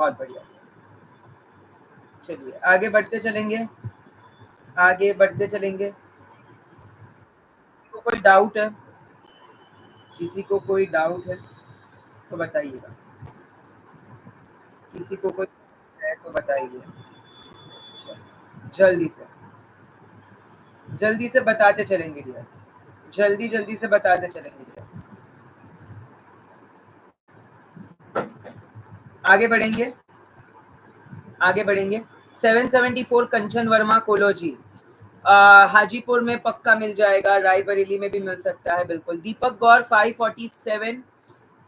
बहुत बढ़िया। चलिए आगे बढ़ते चलेंगे, आगे बढ़ते चलेंगे। किसी को कोई डाउट है? किसी को कोई डाउट है तो बताइएगा, किसी को कोई है तो बताइए। जल्दी से बताते चलेंगे डियर, जल्दी से बताते चलेंगे डियर। आगे बढ़ेंगे, आगे बढ़ेंगे। 774 कंचन वर्मा कोलोजी, हाजीपुर में पक्का मिल जाएगा, रायबरेली में भी मिल सकता है बिल्कुल। Deepak Gaur 547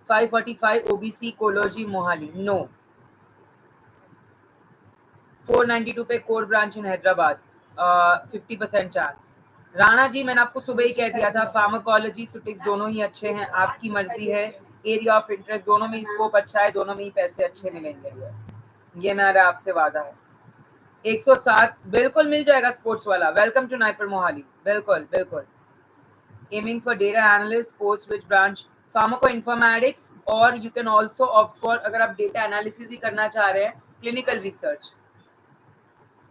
545 OBC cology Mohali, no. 492 पे core branch in Hyderabad, 50% chance. Rana ji मैंने आपको सुबह ही कह दिया था, फार्माकोलॉजी सुटिक्स दोनों ही अच्छे हैं, आपकी मर्जी है। एरिया ऑफ इंटरेस्ट दोनों में स्कोप अच्छा है, दोनों में ही पैसे अच्छे मिलेंगे, ये मेरा आपसे वादा है। 107 बिल्कुल मिल जाएगा स्पोर्ट्स वाला। वेलकम टू नाइपर मोहाली, बिल्कुल बिल्कुल। Aiming for data analyst, post which branch, pharmacoinformatics, और you can also opt for, अगर आप डेटा एनालिसिस ही करना चाह रहे हैं, clinical research.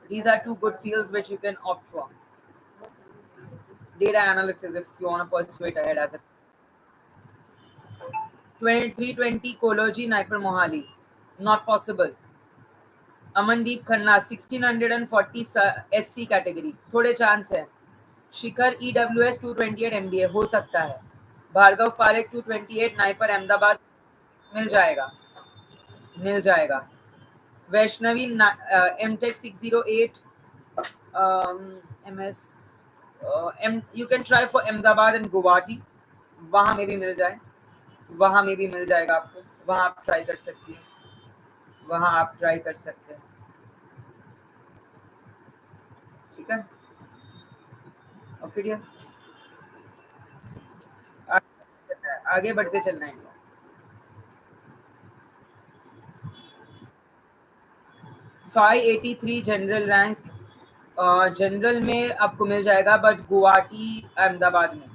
These are two good fields which you can opt for. Data analysis if you want to pursue it ahead as a 320 Koloji Naipur Mohali, not possible. Amandeep Khanna 1640 SC category, थोड़े chance है। शिखर EWS 228 MBA हो सकता है। Bhargava Parekh 228 NIPER Ahmedabad, मिल जाएगा, मिल जाएगा। Vaishnavi MTech 608 MS, you can try for Ahmedabad and Guwahati, वहां में भी मिल जाए, वहां में भी मिल जाएगा आपको, वहां आप ट्राई कर सकती हैं, वहां आप ट्राई कर सकते हैं। ठीक है, ओके डियर, आगे बढ़ते चलना है। 583 जनरल रैंक, जनरल में आपको मिल जाएगा, बट गुवाहाटी अहमदाबाद में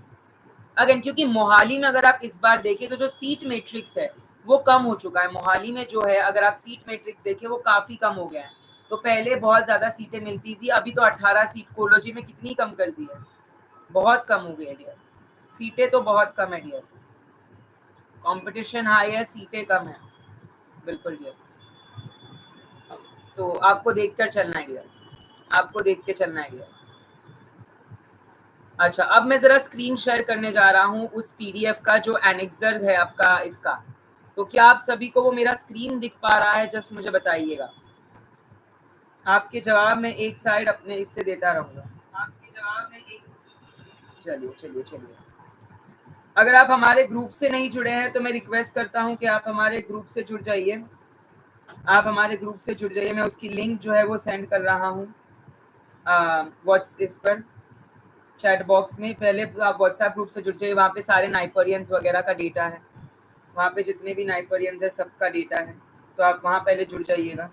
अगेन, क्योंकि मोहाली में अगर आप इस बार देखें तो जो सीट मैट्रिक्स है वो कम हो चुका है। मोहाली में जो है, अगर आप सीट मैट्रिक्स देखें वो काफी कम हो गया है। तो पहले बहुत ज्यादा सीटें मिलती थी, अभी तो 18 सीट कोलोजी में कितनी कम कर दी है, बहुत कम हो गई है डियर, सीटें तो बहुत कम है डियर, कंपटीशन हाई है, सीटें कम है, बिल्कुल डियर। तो आपको देखकर चलना है डियर, आपको देख के चलना है डियर। अच्छा, अब मैं जरा स्क्रीन शेयर करने जा रहा हूँ उस पीडीएफ का जो एनेक्सर है आपका इसका, तो क्या आप सभी को वो मेरा स्क्रीन दिख पा रहा है? जस्ट मुझे बताइएगा। आपके जवाब में एक साइड अपने इससे देता रहूंगा, आपके जवाब में एक, चलिए चलिए चलिए। अगर आप हमारे ग्रुप से नहीं जुड़े हैं तो मैं रिक्वेस्ट करता हूं कि आप हमारे ग्रुप से जुड़ जाइए, आप हमारे ग्रुप से जुड़ जाइए। मैं उसकी लिंक जो है वो सेंड कर रहा हूँ व्हाट्स इस पर चैट बॉक्स में। पहले आप व्हाट्सएप ग्रुप से जुड़ जाइए, वहाँ पे सारे नाइपरियंस वगैरह का डेटा है, वहाँ पे जितने भी नाइपरियंस है सबका डेटा है, तो आप वहाँ पहले जुड़ जाइएगा,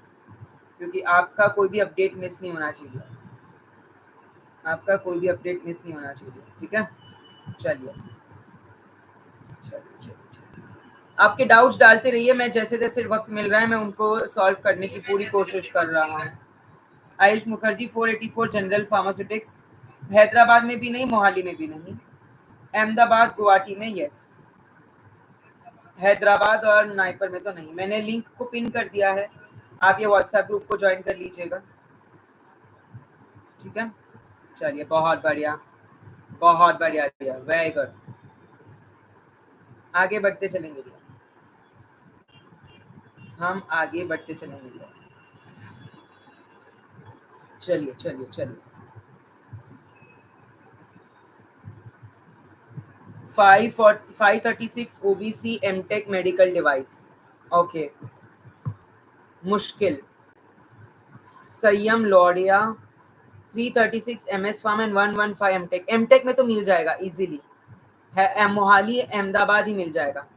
क्योंकि आपका कोई भी अपडेट मिस नहीं होना चाहिए, आपका कोई भी अपडेट मिस नहीं होना चाहिए। ठीक है, चलिए चलिए चलिए, आपके डाउट्स डालते रहिए, मैं जैसे जैसे वक्त मिल रहा है मैं उनको सॉल्व करने की पूरी कोशिश कर रहा हूँ। आयुष मुखर्जी 484 जनरल फार्मास्यूटिक्स, हैदराबाद में भी नहीं, मोहाली में भी नहीं, अहमदाबाद गुवाहाटी में यस, हैदराबाद और नाइपर में तो नहीं। मैंने लिंक को पिन कर दिया है, आप ये व्हाट्सएप ग्रुप को ज्वाइन कर लीजिएगा। ठीक है, चलिए बहुत बढ़िया, बहुत बढ़िया, वेरी गुड। आगे बढ़ते चलेंगे, हम आगे बढ़ते चलेंगे। चलिए चलिए चलिए, 536 OBC MTech medical device, okay. मुश्किल संयम लौड़िया 336 MS pharm and 115 MTech, MTech में तो मिल जाएगा इजीली, है मोहाली अहमदाबाद ही मिल जाएगा।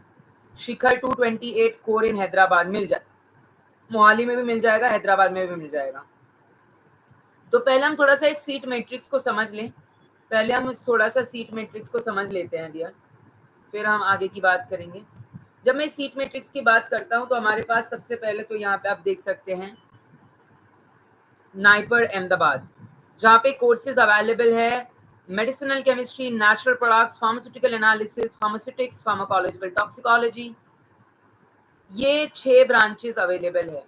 शिखर 228 कोर इन हैदराबाद, मिल जाए, मोहाली में भी मिल जाएगा, हैदराबाद में भी मिल जाएगा। तो पहले हम थोड़ा सा इस सीट मैट्रिक्स को समझ लें, पहले हम थोड़ा सा सीट मैट्रिक्स को समझ लेते हैं डियर, फिर हम आगे की बात करेंगे। जब मैं सीट मैट्रिक्स की बात करता हूं तो हमारे पास सबसे पहले तो यहाँ पे आप देख सकते हैं नाइपर अहमदाबाद, जहाँ पे कोर्सेज अवेलेबल है medicinal chemistry, natural products, pharmaceutical analysis, pharmaceutics, pharmacological toxicology, ये 6 ब्रांचेस अवेलेबल है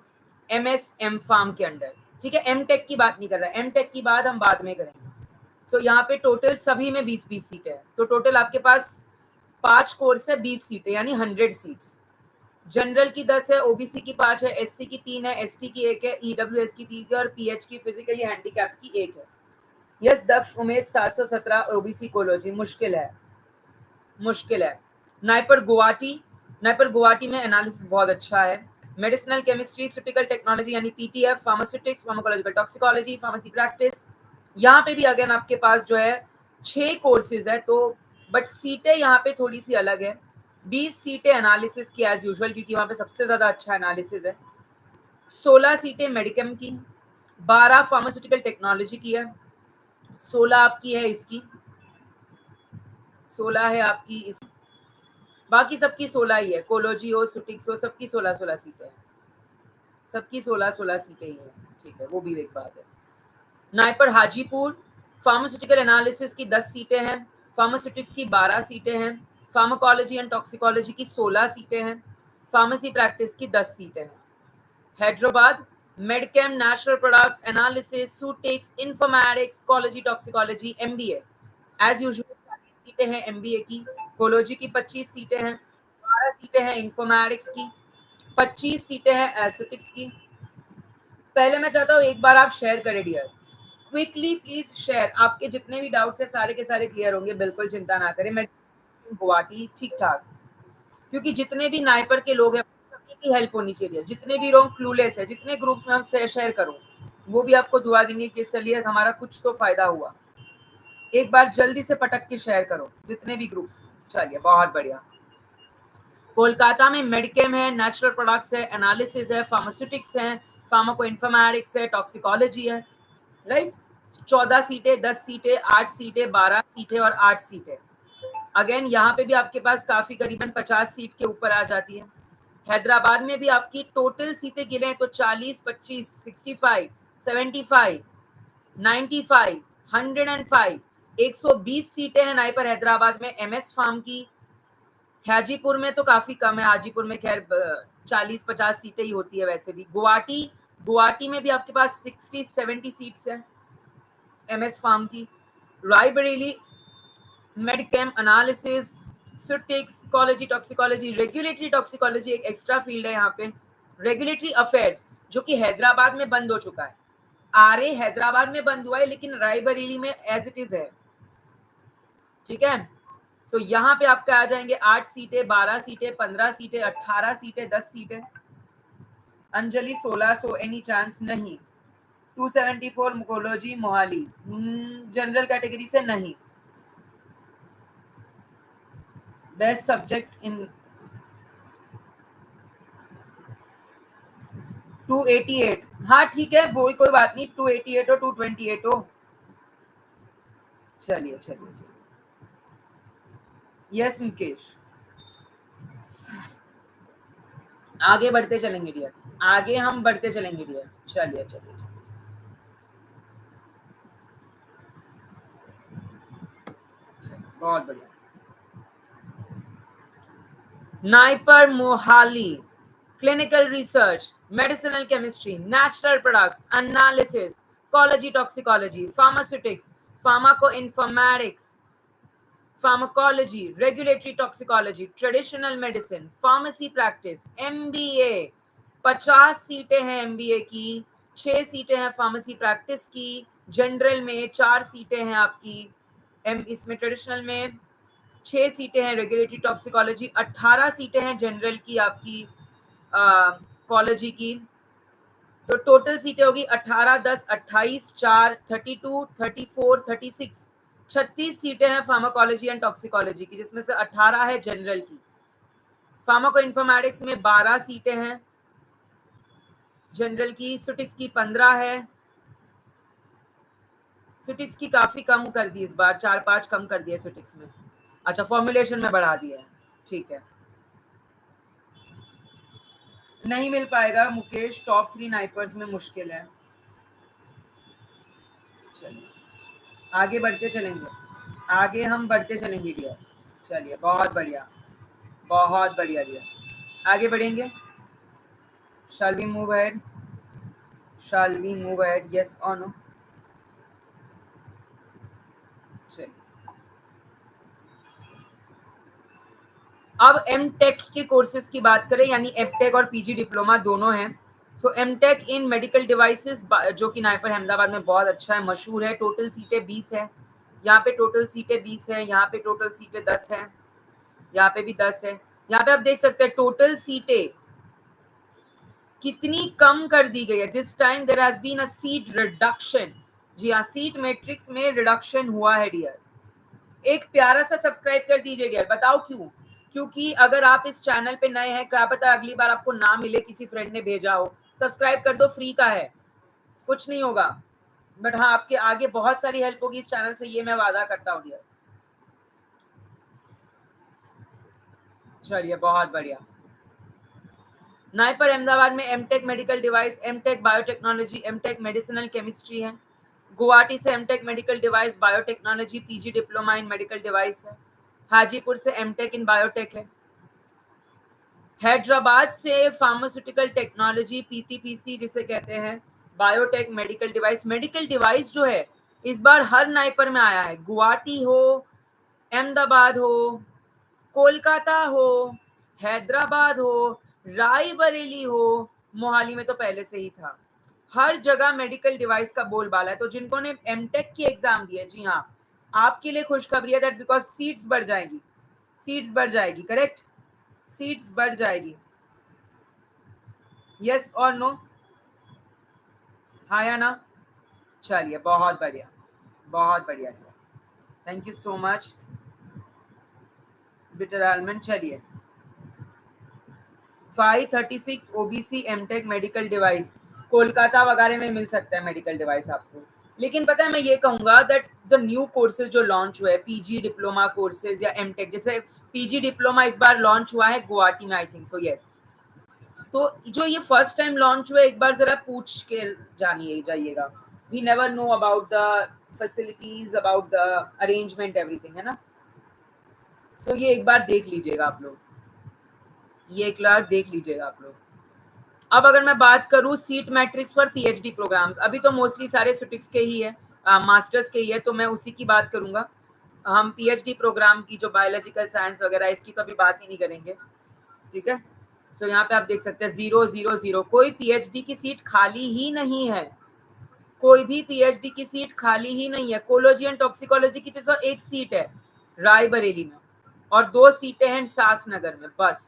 एमएस एम फार्म के अंडर। ठीक है, एम टेक की बात नहीं कर रहा, एम टेक की बात हम बाद में करेंगे। सो यहाँ पे टोटल सभी में 20-20 सीट है, तो टोटल आपके पास 5 कोर्स है, 20 सीटें यानी 100 सीट्स। जनरल की 10 है, ओबीसी की 5 है, एससी की 3 है, एसटी की 1 है, ईडब्ल्यूएस की 3 है और पीएच की फिजिकली हैंडीकैप की 1 है। यस दक्ष उमेद 717 ओबीसी कोलॉजी मुश्किल है, मुश्किल है। नाइपर गुवाहाटी में एनालिसिस बहुत अच्छा है। मेडिसिनल केमिस्ट्री, सूटिकल टेक्नोलॉजी यानी PTF, pharmaceutics, pharmacological toxicology, pharmacy practice, यहाँ पे भी अगेन आपके पास जो है 6 कोर्सेज है, तो बट सीटें यहाँ पे थोड़ी सी अलग है। 20 सीटें एनालिसिस की एज यूजुअल, क्योंकि वहाँ पे सबसे ज्यादा अच्छा एनालिसिस है। 16 सीटें मेडिकम की, 12 फार्मास्यूटिकल टेक्नोलॉजी की है, 16 आपकी है इसकी, 16 है आपकी इस, बाकी सबकी 16 ही है, कोलॉजी हो, सुटिक्स हो, सबकी 16-16 सीटें हैं, सबकी 16-16 सीटें ही हैं। ठीक है, वो भी एक बात है। नाइपर हाजीपुर फार्मास्यूटिकल एनालिसिस की 10 सीटें हैं, फार्मास्यूटिक्स की 12 सीटें हैं, फार्माकोलॉजी एंड टॉक्सिकोलॉजी की 16 सीटें हैं, फार्मेसी प्रैक्टिस की 10 सीटें हैं। Hyderabad medchem, natural products, analysis, ceutics, informatics, cology, toxicology, MBA as usual 40 सीटें हैं एमबीए की, कोलॉजी की 25 सीटें हैं, 12 सीटें हैं इंफॉर्मेटिक्स की, 25 सीटें हैं एस्थेटिक्स की। पहले मैं चाहता हूँ एक बार आप शेयर करें डियर, क्विकली प्लीज शेयर, आपके जितने भी डाउट्स है सारे के सारे क्लियर होंगे, बिल्कुल चिंता ना करें। मैं गुवाहाटी ठीक ठाक, क्योंकि जितने भी नाइपर के लोग हैं सभी की हेल्प होनी चाहिए, जितने भी लोग क्लूलेस है, जितने ग्रुप में हम शेयर करो वो भी आपको दुआ देंगे कि चलिए हमारा कुछ तो फायदा हुआ। एक बार जल्दी से पटक के शेयर करो जितने भी ग्रुप। चलिए बहुत बढ़िया। कोलकाता में मेडिकेम है, नेचुरल प्रोडक्ट्स है, एनालिसिस है, फार्मास्यूटिक्स है, फार्माको इन्फॉर्मेटिक्स है, टॉक्सिकोलॉजी है, राइट। 14 सीटें, 10 सीटें, 8 सीटें, 12 सीटें और 8 सीटें। अगेन यहाँ पे भी आपके पास काफी करीबन 50 सीट के ऊपर आ जाती है। हैदराबाद में भी आपकी टोटल सीटें गिने तो 40, 25, 65, 75, 95, 105, 120 सीटें हैं नाइपर हैदराबाद में एमएस फार्म की। हाजीपुर में तो काफी कम है, हाजीपुर में खैर 40-50 सीटें ही होती है वैसे भी। गुवाहाटी में भी आपके पास 60-70 सीट्स है एमएस फार्म की। Raebareli medchem, analysis, ceutics, cology, toxicology, regulatory toxicology एक एक्स्ट्रा फील्ड है यहाँ पे। रेगुलेटरी अफेयर्स जो कि हैदराबाद में बंद हो चुका है, आरए हैदराबाद में बंद हुआ है लेकिन रायबरेली में एज इट इज है। ठीक है, सो यहाँ पे आपके आ जाएंगे 8 सीटें, 12 सीटें, 15 सीटें, 18 सीटें, 10 सीटें। अंजलि 1600 एनी चांस नहीं। 274 मुकोलॉजी मोहाली, जनरल कैटेगरी से नहीं। बेस्ट सब्जेक्ट इन 288, हाँ ठीक है, बोल कोई बात नहीं, 288 हो 228 हो। चलिए चलिए चलिए, यस मुकेश, आगे बढ़ते चलेंगे डियर, आगे हम बढ़ते चलेंगे डियर। चलिए चलिए चलिए, बहुत बढ़िया। NIPER Mohali clinical research, medicinal chemistry, natural products, analysis, cology, toxicology, pharmaceutics, pharmacoinformatics, pharmacology, regulatory toxicology, traditional medicine, pharmacy practice, MBA. 50 सीटें हैं एमबीए की, 6 सीटें हैं फार्मेसी प्रैक्टिस की, जनरल में 4 सीटें हैं आपकी, इसमें ट्रेडिशनल में 6 सीटें हैं, रेगुलेटरी टॉक्सिकोलॉजी 18 सीटें हैं जनरल की आपकी कॉलेजी की। तो टोटल सीटें होगी 18, 10, 28, 4, 32, 34, 36, 36 सीटें हैं फार्माकोलॉजी एंड टॉक्सिकोलॉजी की, जिसमें से 18 है जनरल की। फार्माको इन्फॉर्मेटिक्स में 12 सीटें हैं जनरल की, सुटिक्स की 15 है, सुटिक्स की काफी कम कर दी इस बार, 4-5 कम कर दिए सुटिक्स में। अच्छा, फॉर्मुलेशन में बढ़ा दिया है, ठीक है। नहीं मिल पाएगा मुकेश, टॉप 3 नाइपर्स में मुश्किल है। चलिए आगे बढ़ते चलेंगे, आगे हम बढ़ते चलेंगे डियर। चलिए बहुत बढ़िया, बहुत बढ़िया डियर, आगे बढ़ेंगे। Shall we move ahead? Shall we move ahead? Yes or no? चलिए अब एम टेक के कोर्सेज की बात करें, यानी एम टेक और पीजी डिप्लोमा दोनों हैं। So M tech in medical devices, जो कि नाइपर अहमदाबाद में बहुत अच्छा है, मशहूर है। टोटल सीटें 20 है, यहाँ पे टोटल सीटें 20 है, यहाँ पे टोटल सीटें 10 है, यहाँ पे भी 10 है। यहाँ पे आप देख सकते हैं टोटल सीटें कितनी कम कर दी गई है। This time there has been a seat reduction. जी हाँ, सीट मैट्रिक्स में रिडक्शन हुआ है डियर। एक प्यारा सा सब्सक्राइब कर दीजिए डियर। बताओ क्यों? क्योंकि अगर आप इस चैनल पे नए हैं, क्या पता अगली बार आपको ना मिले, किसी फ्रेंड ने भेजा हो। सब्सक्राइब कर दो, फ्री का है, कुछ नहीं होगा, बट हाँ आपके आगे बहुत सारी हेल्प होगी इस चैनल से, ये मैं वादा करता हूँ डियर। चलिए बहुत बढ़िया। नाइपर अहमदाबाद में MTech medical device, MTech biotechnology, MTech medicinal chemistry है। गुवाहाटी से MTech medical device biotechnology PG diploma in medical device है। हाजीपुर से एमटेक इन बायोटेक है। हैदराबाद से फार्मास्यूटिकल टेक्नोलॉजी पीटीपीसी जिसे कहते हैं, biotech medical device. Medical device जो है इस बार हर नाइपर में आया है, गुवाहाटी हो, अहमदाबाद हो, कोलकाता हो, हैदराबाद हो, रायबरेली हो, मोहाली में तो पहले से ही था। हर जगह मेडिकल डिवाइस का बोलबाला है। तो जिनको ने एमटेक की एग्जाम दी है, जी हाँ, आपके लिए खुशखबरी है दैट बिकॉज सीट्स बढ़ जाएगी, सीट्स बढ़ जाएगी, करेक्ट, सीट्स बढ़ जाएगी। यस और नो, हाँ या ना? चलिए बहुत बढ़िया, बहुत बढ़िया, thank you so much bitter almond. चलिए 536 OBC MTech medical device Kolkata वगैरह में मिल सकता है मेडिकल डिवाइस आपको। लेकिन पता है मैं ये कहूंगा दैट द न्यू कोर्सेज जो लॉन्च हुए, पीजी डिप्लोमा कोर्सेज या एमटेक, जैसे पीजी डिप्लोमा इस बार लॉन्च हुआ है गुवाहाटी में, आई थिंक सो, यस। तो जो ये फर्स्ट टाइम लॉन्च हुआ, एक बार जरा पूछ के जानिए जाइएगा। We never know about the facilities, about the arrangement, everything, है ना। सो ये एक बार देख लीजिएगा आप लोग, ये एक बार देख लीजिएगा आप लोग। अब अगर मैं बात करूं सीट मैट्रिक्स पर पीएचडी प्रोग्राम्स, अभी तो मोस्टली सारे सुटिक्स के ही है, मास्टर्स के ही है, तो मैं उसी की बात करूंगा। हम पीएचडी प्रोग्राम की जो बायोलॉजिकल साइंस वगैरह, इसकी तो अभी बात ही नहीं करेंगे, ठीक है। सो यहाँ पे आप देख सकते हैं 000, कोई पीएचडी की सीट खाली ही नहीं है, कोई भी पीएचडी की सीट खाली ही नहीं है। कोलोजी एंड टॉक्सिकोलॉजी की तो एक सीट है रायबरेली में, और 2 सीटें हैं सासनगर में, बस।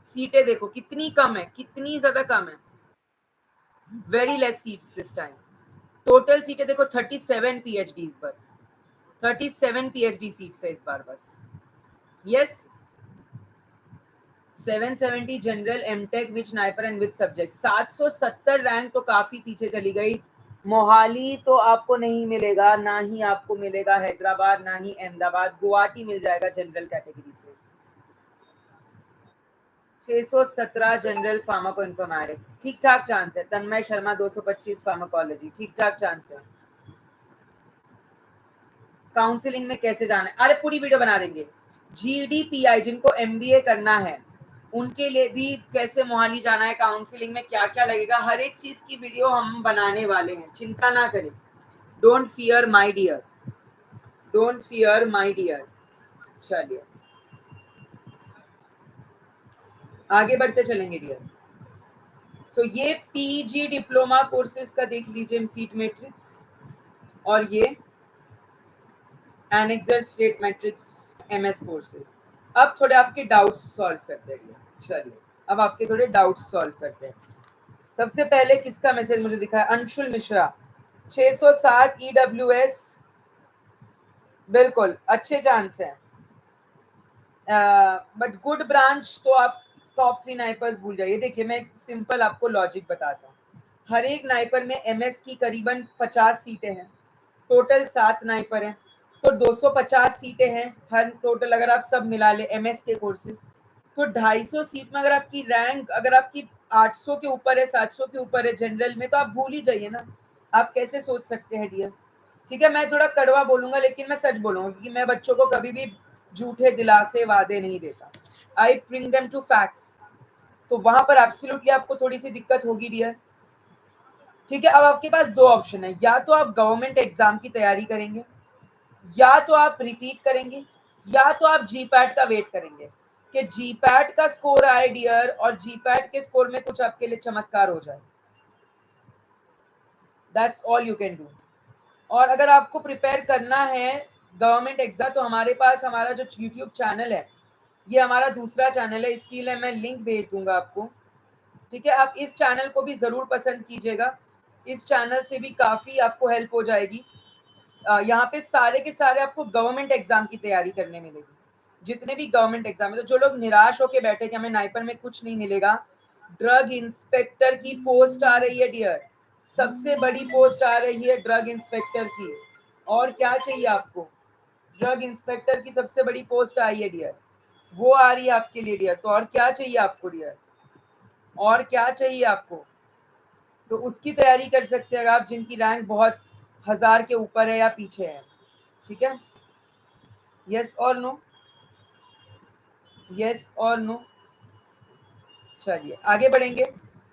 सीटें देखो कितनी कम है, कितनी ज्यादा कम है, very less seats this time. Total सीटें देखो 37 पीएचडी बस, 37 पीएचडी सीट्स है इस बार बस, yes. 770 general MTech which NIPER and which subject, 770 rank तो काफी पीछे चली गई। मोहाली तो आपको नहीं मिलेगा, ना ही आपको मिलेगा हैदराबाद, ना ही अहमदाबाद, गुवाहाटी मिल जाएगा जनरल कैटेगरी से। 617 जनरल फार्माको इन्फॉर्मेटिक्स, ठीक ठाक चांस है। तन्मय शर्मा 225 फार्माकोलॉजी, ठीक ठाक चांस है। काउंसलिंग में कैसे जाना है, अरे पूरी वीडियो बना देंगे। जीडीपीआई जिनको एमबीए करना है उनके लिए भी कैसे मोहाली जाना है, काउंसलिंग में क्या क्या लगेगा, हर एक चीज की वीडियो हम बनाने वाले हैं, चिंता ना करें। Don't fear my dear, don't fear my dear. चलिए आगे बढ़ते चलेंगे डियर। सो ये पीजी डिप्लोमा कोर्सेज का देख लीजिए सीट मैट्रिक्स, और ये annexure state matrix MS courses. अब थोड़े आपके डाउट्स सॉल्व करते हैं। चलिए अब आपके थोड़े डाउट्स सॉल्व करते हैं। सबसे पहले किसका मैसेज मुझे दिखा है, अंशुल मिश्रा, 607 ईडब्ल्यूएस, बिल्कुल अच्छे चांस है, बट गुड ब्रांच तो आप टॉप 3 नाइपर्स भूल जाइए। देखिए मैं सिंपल आपको लॉजिक बताता हूँ, हर एक नाइपर में एमएस की करीबन 50 सीटें हैं, टोटल 7 नाइपर हैं, तो 250 सीटें हैं हर टोटल, अगर आप सब मिला ले एमएस के कोर्सेज। तो 250 सीट में अगर आपकी रैंक अगर आपकी 800 के ऊपर है, 700 के ऊपर है जनरल में, तो आप भूल ही जाइए ना। आप कैसे सोच सकते हैं डियर? ठीक है, मैं थोड़ा कड़वा बोलूंगा लेकिन मैं सच बोलूंगा, क्योंकि मैं बच्चों को कभी भी झूठे दिलासे वादे नहीं देता। I bring them to facts. तो वहां पर एब्सोल्युटली आपको थोड़ी सी दिक्कत होगी डियर। ठीक है, अब आपके पास दो ऑप्शन है, या तो आप गवर्नमेंट एग्जाम की तैयारी करेंगे, या तो आप रिपीट करेंगे, या तो आप जीपैट का वेट करेंगे कि जीपैट का स्कोर आए डियर, और जीपैट के स्कोर में कुछ आपके लिए चमत्कार हो जाए। That's all you can do. और अगर आपको प्रिपेयर करना है गवर्नमेंट एग्जाम, तो हमारे पास हमारा जो यूट्यूब चैनल है, ये हमारा दूसरा चैनल है, इसके लिए मैं लिंक भेज दूंगा आपको। ठीक है, आप इस चैनल को भी जरूर पसंद कीजिएगा, इस चैनल से भी काफी आपको हेल्प हो जाएगी। यहाँ पे सारे के सारे आपको गवर्नमेंट एग्जाम की तैयारी करने मिलेगी, जितने भी गवर्नमेंट एग्जाम है। तो जो लोग निराश होके बैठे कि हमें नाइपर में कुछ नहीं मिलेगा, ड्रग इंस्पेक्टर की पोस्ट आ रही है डियर, सबसे बड़ी पोस्ट आ रही है ड्रग इंस्पेक्टर की। और क्या चाहिए आपको? ड्रग इंस्पेक्टर की सबसे बड़ी पोस्ट आई है डियर, वो आ रही है आपके लिए डियर। तो और क्या चाहिए आपको डियर? और क्या चाहिए आपको? तो उसकी तैयारी कर सकते हैं आप, जिनकी रैंक बहुत 1000 के ऊपर है या पीछे है। ठीक है, यस और नो, यस और नो। चलिए आगे बढ़ेंगे,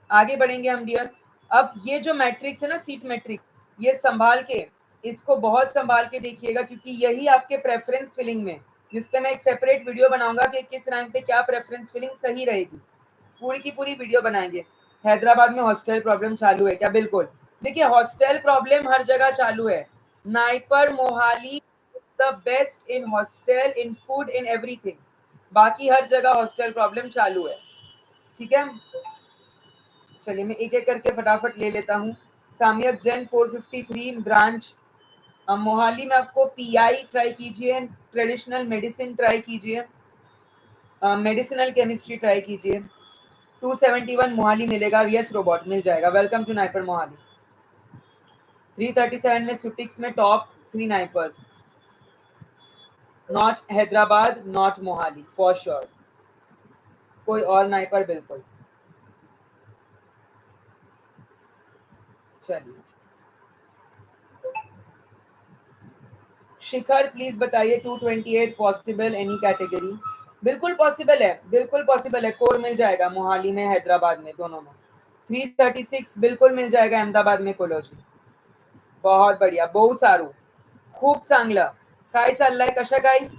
आगे बढ़ेंगे हम डियर। अब ये जो मैट्रिक्स है ना, सीट मैट्रिक्स, ये संभाल के, इसको बहुत संभाल के देखिएगा, क्योंकि यही आपके प्रेफरेंस फिलिंग में, जिसपे मैं एक सेपरेट वीडियो बनाऊंगा कि किस रैंक पे क्या प्रेफरेंस फिलिंग सही रहेगी, पूरी की पूरी वीडियो बनाएंगे। हैदराबाद में हॉस्टल प्रॉब्लम चालू है क्या? बिल्कुल। देखिए, हॉस्टल प्रॉब्लम हर जगह चालू है। NIPER Mohali the best in hostel, in food, in everything. बाकी हर जगह हॉस्टल प्रॉब्लम चालू है। ठीक है, चलिए मैं एक एक करके फटाफट ले लेता हूँ। साम्यक जैन 453 ब्रांच मोहाली में, आपको पीआई ट्राई कीजिए, ट्रेडिशनल मेडिसिन ट्राई कीजिए, मेडिसिनल केमिस्ट्री ट्राई कीजिए। 271 मोहाली मिलेगा, यस रोबोट मिल जाएगा। Welcome to NIPER Mohali. 337 में सुटिक्स में top 3 NIPERs, not Hyderabad, not Mohali for sure. कोई और नाइपर? बिल्कुल। चलिए शिखर प्लीज बताइए 228 पॉसिबल एनी कैटेगरी? बिल्कुल पॉसिबल है, बिल्कुल पॉसिबल है। कोर मिल जाएगा मोहाली में, हैदराबाद में, दोनों में। 336 बिल्कुल मिल जाएगा अहमदाबाद में कोलॉजी। बहुत बढ़िया, बहुत सारू, खूप चांगलं। काय चाललंय, कशा काय?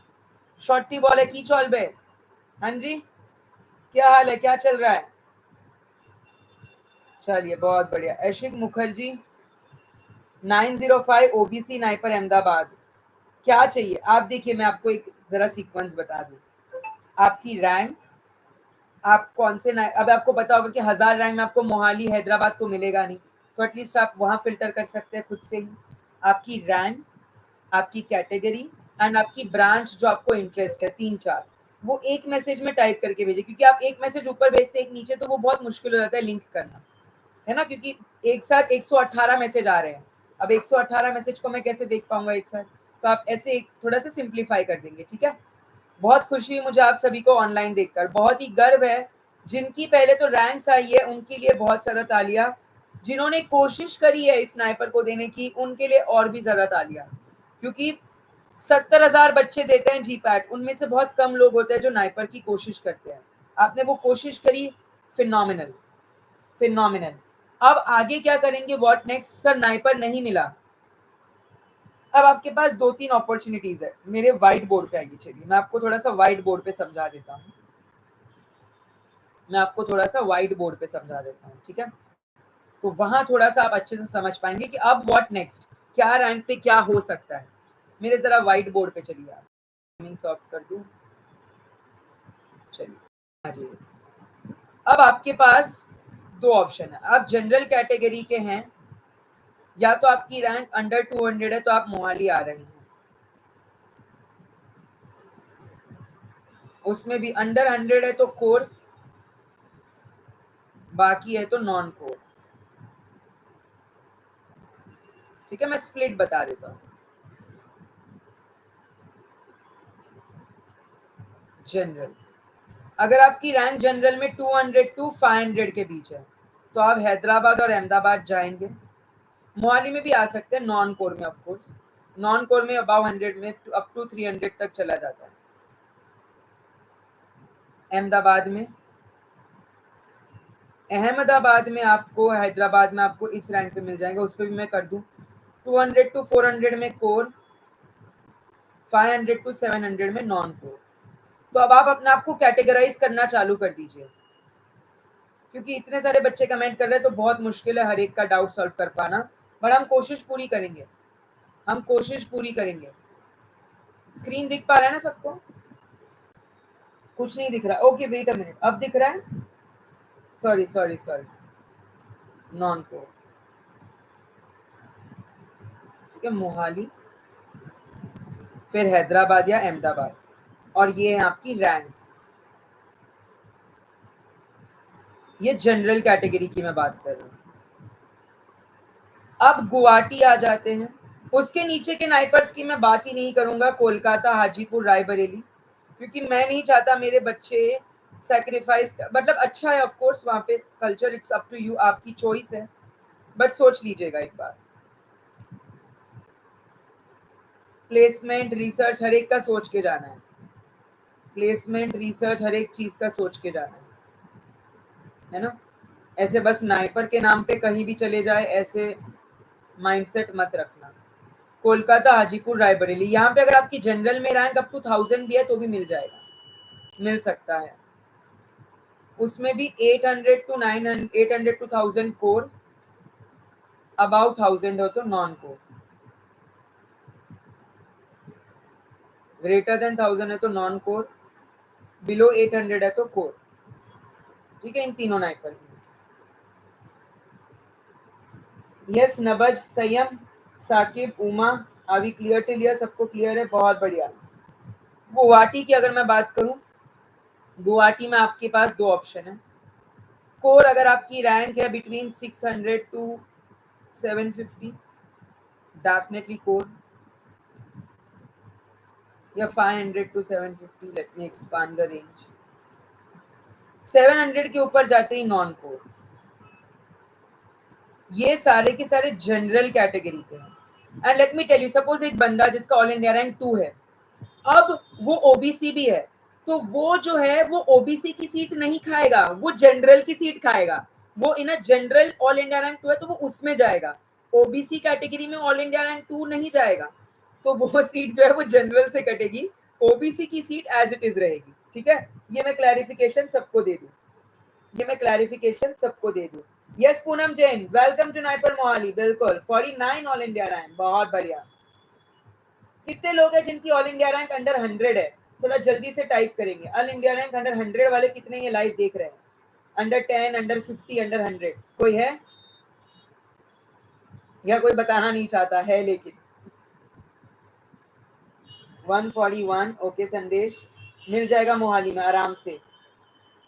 शॉर्टी बॉल है की चॉल बे? हाँ जी, क्या हाल है, क्या चल रहा है? चलिए बहुत बढ़िया। ऐशिक मुखर्जी 905 ओबीसी नाइपर अहमदाबाद। क्या चाहिए आप? देखिए मैं आपको एक जरा सीक्वेंस बता दूं। आपकी रैंक, आप कौन से अब आपको पता होगा कि 1000 रैंक में आपको मोहाली हैदराबाद तो मिलेगा नहीं, तो एटलीस्ट आप वहां फिल्टर कर सकते हैं खुद से ही। आपकी रैंक, आपकी कैटेगरी एंड आपकी ब्रांच जो आपको इंटरेस्ट है, 3-4, वो एक मैसेज में टाइप करके भेजिए, क्योंकि आप एक मैसेज ऊपर भेजते एक नीचे, तो वो बहुत मुश्किल हो जाता है लिंक करना, है ना, क्योंकि एक साथ 118 मैसेज आ रहे हैं। अब 118 मैसेज को मैं कैसे देख पाऊंगा एक साथ? तो आप ऐसे एक थोड़ा सा सिंप्लीफाई कर देंगे। ठीक है, बहुत खुशी हुई मुझे आप सभी को ऑनलाइन देखकर, बहुत ही गर्व है। जिनकी पहले तो रैंक्स आई है उनके लिए बहुत ज्यादा तालियां, जिन्होंने कोशिश करी है इस स्नाइपर को देने की उनके लिए और भी ज्यादा तालियां, क्योंकि 70,000 बच्चे देते हैं जीपैट, उनमें से बहुत कम लोग होते हैं जो नाइपर की कोशिश करते हैं। आपने वो कोशिश करी, फिनोमिनल, फिनोमिनल। अब आगे क्या करेंगे, व्हाट नेक्स्ट? सर नाइपर नहीं मिला, अब आपके पास 2-3 अपॉर्चुनिटीज है। मेरे व्हाइट बोर्ड पे आइए, चलिए मैं आपको थोड़ा सा व्हाइट बोर्ड पे समझा देता हूँ, मैं आपको थोड़ा सा व्हाइट बोर्ड पे समझा देता हूँ। ठीक है, तो वहां थोड़ा सा आप अच्छे से समझ पाएंगे कि अब व्हाट नेक्स्ट, क्या रैंक पे क्या हो सकता है। मेरे जरा व्हाइट बोर्ड पे चलिए, आप सॉफ्ट कर दूं, चलिए आ जाइए। अब आपके पास दो ऑप्शन है, आप जनरल कैटेगरी के हैं, या तो आपकी रैंक अंडर 200 है तो आप मोहाली आ रहे हैं, उसमें भी अंडर 100 है तो कोर, बाकी है तो नॉन कोर। ठीक है, मैं स्प्लिट बता देता हूँ। जनरल, अगर आपकी रैंक जनरल में 200 to 500 के बीच है तो आप हैदराबाद और अहमदाबाद जाएंगे। मोहाली में भी आ सकते हैं, नॉन कोर में। ऑफ कोर्स नॉन कोर में अबाव 100 में अप टू 300 तक चला जाता है। अहमदाबाद में आपको, हैदराबाद में आपको इस रैंक पे मिल जाएंगे। उस पर भी मैं कर दूं 200 to 400 में कोर, 500 to 700 में नॉन कोर। तो अब आप अपने आप को कैटेगराइज करना चालू कर दीजिए, क्योंकि इतने सारे बच्चे कमेंट कर रहे हैं तो बहुत मुश्किल है हर एक का डाउट सॉल्व कर पाना, बट हम कोशिश पूरी करेंगे, हम कोशिश पूरी करेंगे। स्क्रीन दिख पा रहा है ना सबको? कुछ नहीं दिख रहा? ओके वेट अ मिनट, अब दिख रहा है? Sorry sorry sorry, non core. ठीक है, मोहाली, फिर हैदराबाद या अहमदाबाद, और ये है आपकी रैंक्स। ये जनरल कैटेगरी की मैं बात कर रहा हूँ। अब गुवाहाटी आ जाते हैं। उसके नीचे के नाइपर्स की मैं बात ही नहीं करूंगा, कोलकाता, हाजीपुर, रायबरेली, क्योंकि मैं नहीं चाहता मेरे बच्चे सैक्रिफाइस, मतलब अच्छा है ऑफ कोर्स वहाँ पे culture, it's up to you, आपकी चॉइस है, बट सोच लीजिएगा एक बार। प्लेसमेंट, रिसर्च, हर एक का सोच के जाना है। प्लेसमेंट, रिसर्च, हर एक चीज का सोच के जाना है ना? ऐसे बस नाइपर के नाम पे कहीं भी चले जाए, ऐसे माइंडसेट मत रखना। कोलकाता, हाजीपुर, रायबरेली, यहाँ पे अगर आपकी जनरल में रैंक अप टू 1000 भी है तो भी मिल जाएगा, मिल सकता है। उसमें भी 800 to 900, 800 to 1000 कोर, अबाउट 1000 हो तो नॉन कोर, ग्रेटर देन 1000 है तो नॉन कोर, बिलो 800 है तो कोर। ठीक है, इन तीनों नाइपर्स में। यस नबज, संयम, साकिब, उमा, अभी क्लियर टिल ईयर, सबको क्लियर है? बहुत बढ़िया। गुवाहाटी की अगर मैं बात करूं, गुवाहाटी में आपके पास दो ऑप्शन है। कोर अगर आपकी रैंक है बिटवीन 600 to 750, डेफिनेटली कोर, या 500 to 750, let me expand the range. 700 के ऊपर जाते ही नॉन कोर। ये सारे के सारे जनरल कैटेगरी के हैं। And let me tell you, suppose एक बंदा जिसका ऑल इंडिया रैंक 2 है, अब वो ओबीसी भी है, तो वो जो है वो ओबीसी की सीट नहीं खाएगा, वो जनरल की सीट खाएगा। वो in a general all India rank 2 है तो वो उसमें जाएगा, ओबीसी कैटेगरी में ऑल इंडिया रैंक 2 नहीं जाएगा, तो वो सीट जो है वो जनरल से कटेगी, ओबीसी की सीट एज इट इज रहेगी। ठीक है, ये मैं क्लैरिफिकेशन सबको दे दूं, ये मैं क्लैरिफिकेशन सबको दे दूं। Yes Poonam Jain, welcome to NIPER Mohali. बिल्कुल 49 ऑल इंडिया रैंक, बहुत बढ़िया। कितने लोग हैं जिनकी ऑल इंडिया रैंक अंडर 100 है? थोड़ा जल्दी से टाइप करेंगे। ऑल इंडिया रैंक अंडर 100 वाले कितने ये लाइव देख रहे हैं? अंडर 10, अंडर 50, अंडर 100 कोई है? या कोई बताना नहीं चाहता है? लेकिन 141, ओके संदेश, मिल जाएगा मोहाली में आराम से।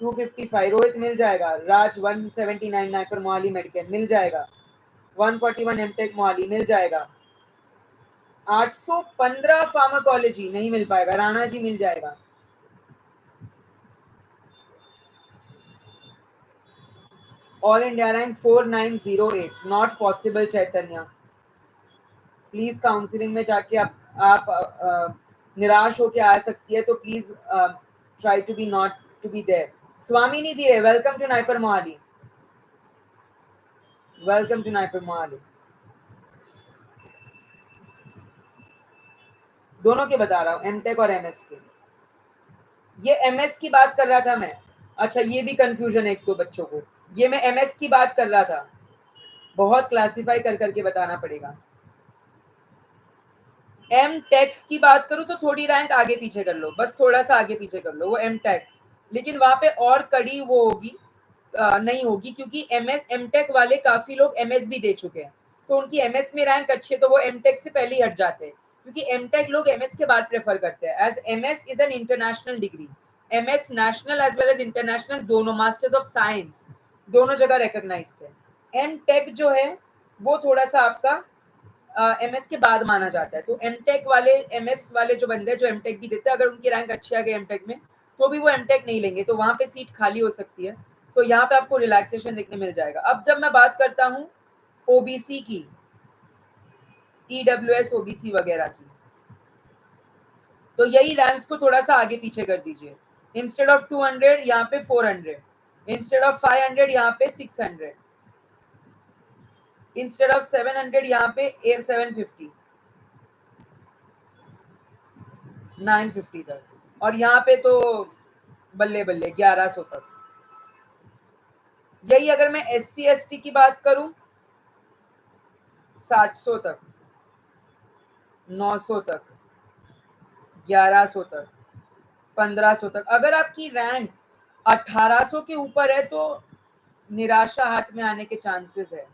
255 रोहित, मिल जाएगा। राज 179 नाइपर मोहाली मेडिकल, मिल जाएगा। 141 एमटेक मोहाली, मिल जाएगा। 815 फार्माकोलॉजी नहीं मिल पाएगा, राणा जी मिल जाएगा। All India rank 4908, not possible Chaitanya. Please counselling में जाके आप निराश होके आ सकती है, तो please try to be not to be there. Swami धीरे, welcome to NIPER Mohali, welcome to NIPER Mohali. दोनों के बता रहा हूँ, एमटेक और एमएस के। ये एमएस की बात कर रहा था मैं। अच्छा, ये भी कंफ्यूजन है एक तो बच्चों को, ये मैं एमएस की बात कर रहा था। बहुत क्लासिफाई कर करके बताना पड़ेगा। एम टेक की बात करूं तो थोड़ी रैंक आगे पीछे कर लो, बस थोड़ा सा आगे पीछे कर लो, वो एम टेक, लेकिन वहां पे और कड़ी वो होगी, नहीं होगी, क्योंकि एमएस एम टेक वाले काफी लोग एमएस भी दे चुके हैं, तो उनकी एमएस में रैंक अच्छी है तो वो एम टेक से पहले ही हट जाते हैं, क्योंकि एम टेक लोग एमएस के बाद प्रेफर करते हैं, as MS is an international degree. MS national as well as international, दोनों मास्टर्स ऑफ साइंस दोनों जगह रिकॉग्नाइज्ड है। एम टेक जो है वो थोड़ा सा आपका एमएस के बाद माना जाता है, तो एमटेक वाले, एमएस वाले जो बंदे जो एमटेक भी देते हैं, अगर उनकी रैंक अच्छी आ गई एमटेक में तो भी वो एमटेक नहीं लेंगे, तो वहां पे सीट खाली हो सकती है। तो यहाँ पे आपको रिलैक्सेशन देखने मिल जाएगा। अब जब मैं बात करता हूँ ओबीसी की, ईडब्ल्यूएस ओबीसी वगैरह की, तो यही रैंक्स को थोड़ा सा आगे पीछे कर दीजिए। इंस्टेड ऑफ 200 यहाँ पे 400, इंस्टेड ऑफ 500 यहाँ पे 600, इंस्टेड ऑफ 700 यहाँ पे 750, 950 तक, और यहाँ पे तो बल्ले बल्ले 1100 तक। यही अगर मैं SC ST की बात करूं, 700 तक, 900 तक, 1100 तक, 1500 तक। अगर आपकी रैंक 1800 के ऊपर है तो निराशा हाथ में आने के चांसेस है,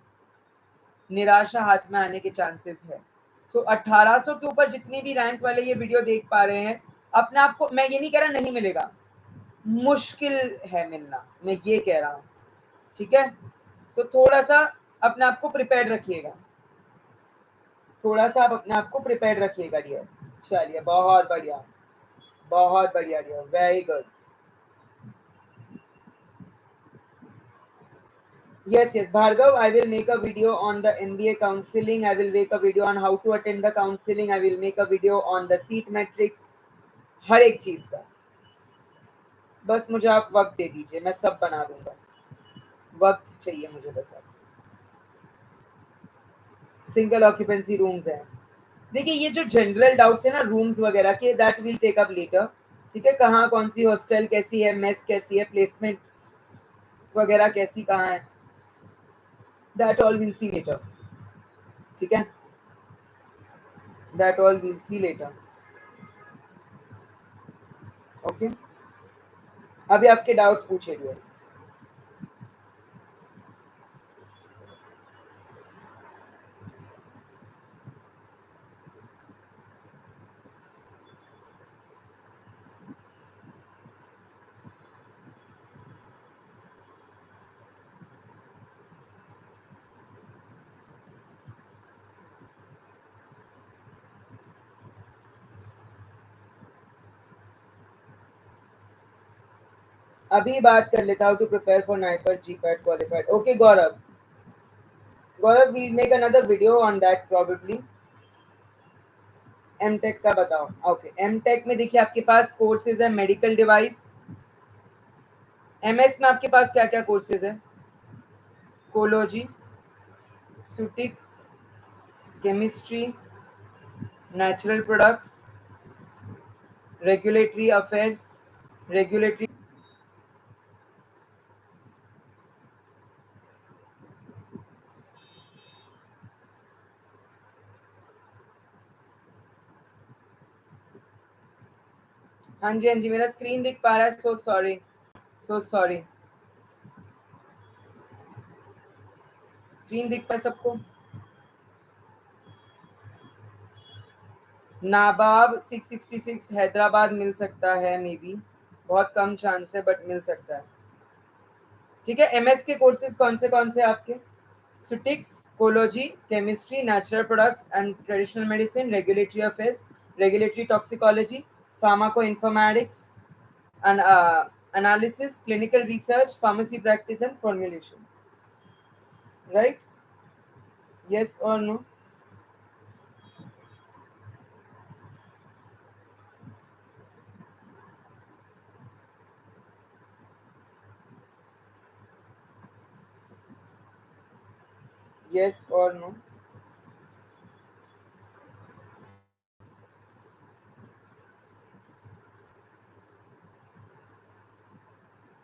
निराशा हाथ में आने के चांसेस है। सो 1800 के ऊपर जितनी भी रैंक वाले ये वीडियो देख पा रहे हैं, अपने आप को, मैं ये नहीं कह रहा नहीं मिलेगा, मुश्किल है मिलना, मैं ये कह रहा हूँ, ठीक है। सो थोड़ा सा अपने आप को प्रिपेयर्ड रखिएगा, थोड़ा सा आप अपने आप को प्रिपेयर्ड रखिएगा डियर। चलिए, बहुत बढ़िया, बहुत बढ़िया dear, very good. Yes, Bhargav, I will make a video on the MBA counseling. I will make a video on how to attend the counseling. I will make a video on the seat metrics. हर एक चीज का, बस मुझे आप वक्त दे दीजिए, मैं सब बना दूंगा। वक्त चाहिए मुझे बस आपसे। सिंगल ऑक्यूपेंसी रूम्स हैं। देखिए, ये जो जनरल डाउट्स है ना रूम्स वगैरह के, that will take up later, ठीक है। कहाँ कौन सी हॉस्टल कैसी है, मेस कैसी है, प्लेसमेंट वगैरह कैसी कहाँ है, that all will see later, ठीक है। That all will see later, okay. अभी आपके डाउट्स पूछे गए। अभी बात कर लेता हूँ to prepare for NIPER GPAT qualified. Okay Gaurav, Gaurav will make another video on that probably. M tech का बताओ। ओके, एमटेक में देखिए आपके पास कोर्सेज है मेडिकल डिवाइस। एमएस में आपके पास क्या क्या कोर्सेज है? Cology, ceutics, chemistry, natural products, regulatory affairs, regulatory, हाँ जी हाँ जी, मेरा स्क्रीन दिख पा रहा है। So sorry, so sorry. Screen दिख पा है सबको? नाबाब 666 हैदराबाद मिल सकता है, मे बी, बहुत कम चांस है बट मिल सकता है, ठीक है। एमएस के कोर्सेज कौन से आपके? Ceutics, cology, chemistry, natural products and traditional medicine, regulatory affairs, regulatory toxicology, pharmacoinformatics and analysis, clinical research, pharmacy practice and formulations, right? Yes or no? Yes or no?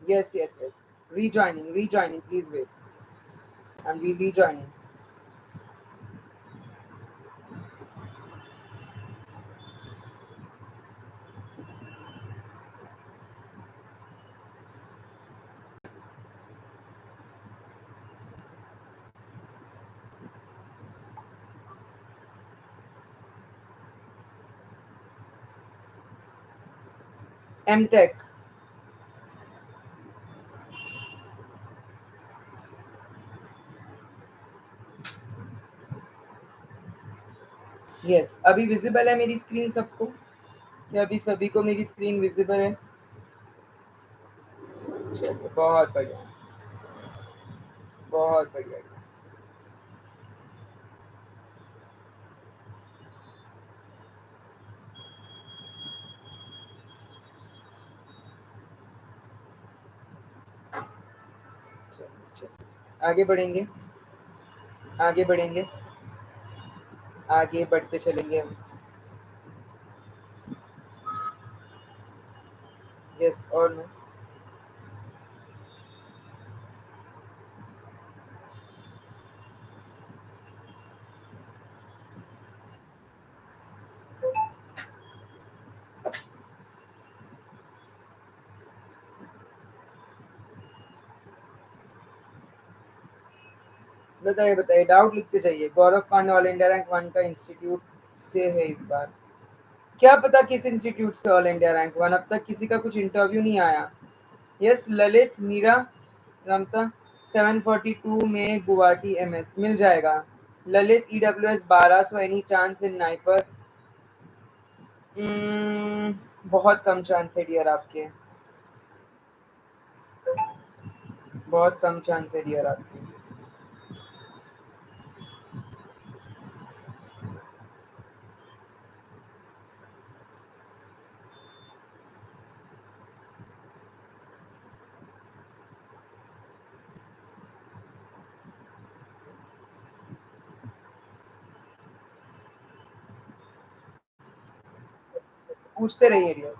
Yes, yes, yes. Rejoining, please wait. And we'll be joining. MTech. Yes. अभी visible है मेरी screen सबको? क्या अभी सभी को मेरी screen visible है? बहुत बढ़िया, बहुत बढ़िया। आगे बढ़ेंगे, आगे बढ़ेंगे, आगे बढ़ते चलेंगे हम। यस और नो? बताइए बताइए, डाउट लिखते जाइए। गौरव पांडे ऑल इंडिया रैंक 1 का इंस्टीट्यूट से है इस बार। क्या पता किस इंस्टीट्यूट से ऑल इंडिया रैंक 1, अब तक किसी का कुछ इंटरव्यू नहीं आया। यस ललित मीरा रमता 742 में गुवाहाटी एमएस मिल जाएगा। Lalit EWS 1200 any chance in NIPER? बहुत कम चांस है डियर आपके, बहुत कम चांस है डियर आपके। पूछते रहिए डियर।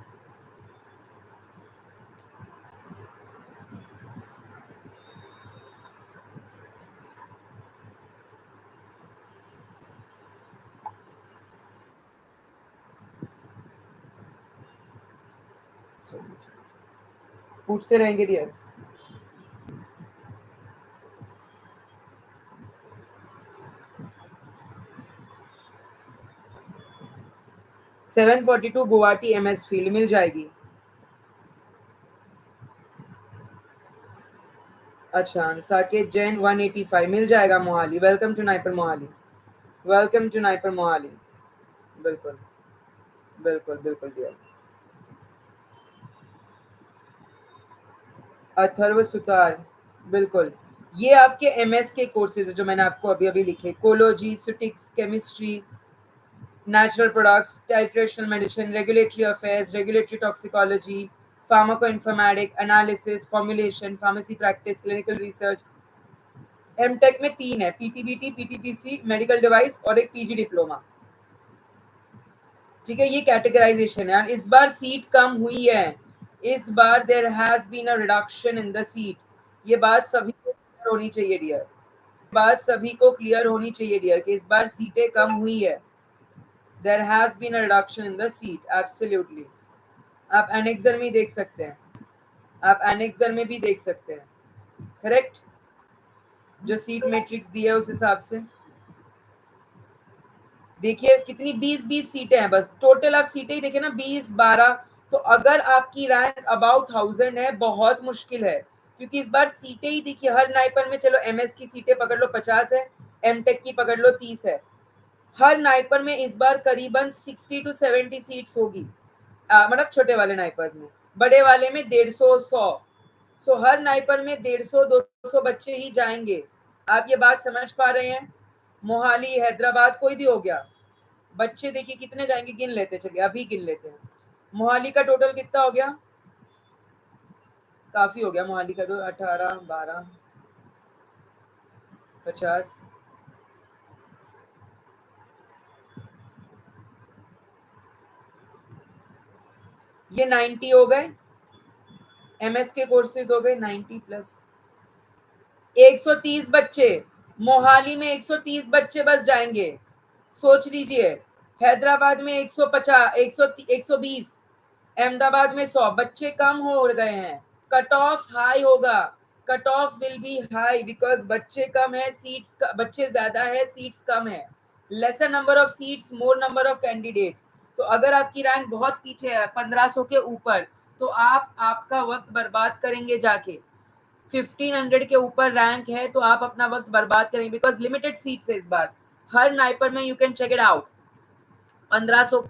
पूछते रहेंगे डियर। 742 गुवाहाटी एमएस फील्ड मिल जाएगी। अच्छा साकेत जैन 185 मिल जाएगा Mohali. Welcome to NIPER Mohali, welcome to NIPER Mohali. बिल्कुल बिल्कुल बिल्कुल डियर। अथर्व सुतार, बिल्कुल। ये आपके एमएस के कोर्सेज है जो मैंने आपको अभी अभी लिखे। Cology, ceutics, chemistry, natural products, traditional medicine, regulatory affairs, regulatory toxicology, pharmacoinformatic, analysis, formulation, pharmacy practice, clinical research. M tech में 3 है, पीटीबीटी, पीटीपीसी, मेडिकल डिवाइस और एक पीजी डिप्लोमा। ठीक है, ये कैटेगराइजेशन है। इस बार सीट कम हुई है, इस बार there has been a reduction in the seat. ये बात सभी को क्लियर होनी चाहिए डियर, बात सभी को क्लियर होनी चाहिए डियर कि इस बार सीटें कम हुई है। There has been a reduction in the seat, absolutely. आप एनेक्सर में देख सकते हैं, आप एनेक्सर में भी देख सकते हैं, करेक्ट। जो सीट मैट्रिक्स दी है उस हिसाब से देखिए कितनी 20-20 सीटें हैं बस टोटल। आप सीटें ही देखिए ना 20-12। तो अगर आपकी रैंक अबाउट 1000 है, बहुत मुश्किल है, क्योंकि इस बार सीटें ही देखिए हर नाइपर में। चलो एमएस की सीटें पकड़ लो 50 है, एमटेक की पकड़ लो 30 है। हर नाइपर में इस बार करीबन 60 to 70 सीट्स होगी, मतलब छोटे वाले नाइपर्स में। बड़े वाले में 150-100। सो हर नाइपर में 150-200 बच्चे ही जाएंगे। आप ये बात समझ पा रहे हैं? मोहाली, हैदराबाद, कोई भी हो गया, बच्चे देखिए कितने जाएंगे, गिन लेते चलिए, अभी गिन लेते हैं। मोहाली का टोटल कितना हो गया? काफी हो गया मोहाली का तो 18, 12, 50, ये 90 हो गए। एमएस के कोर्सेज हो गए 90 प्लस 130 बच्चे। मोहाली में 130 बच्चे बस जाएंगे, सोच लीजिए। हैदराबाद में 150, 120, अहमदाबाद में 100 बच्चे कम हो गए हैं। कट ऑफ हाई होगा, cut off will be high because बच्चे कम है, सीट्स बच्चे ज्यादा है, सीट्स कम है। Laser number of seats, more number of candidates. तो अगर आपकी रैंक बहुत पीछे है 1500 के ऊपर, तो आप आपका वक्त बर्बाद करेंगे जाके। 1500 के ऊपर रैंक है तो आप अपना वक्त बर्बाद करेंगे बिकॉज लिमिटेड सीट्स है इस बार हर नाइपर में। You can check it out. 1500,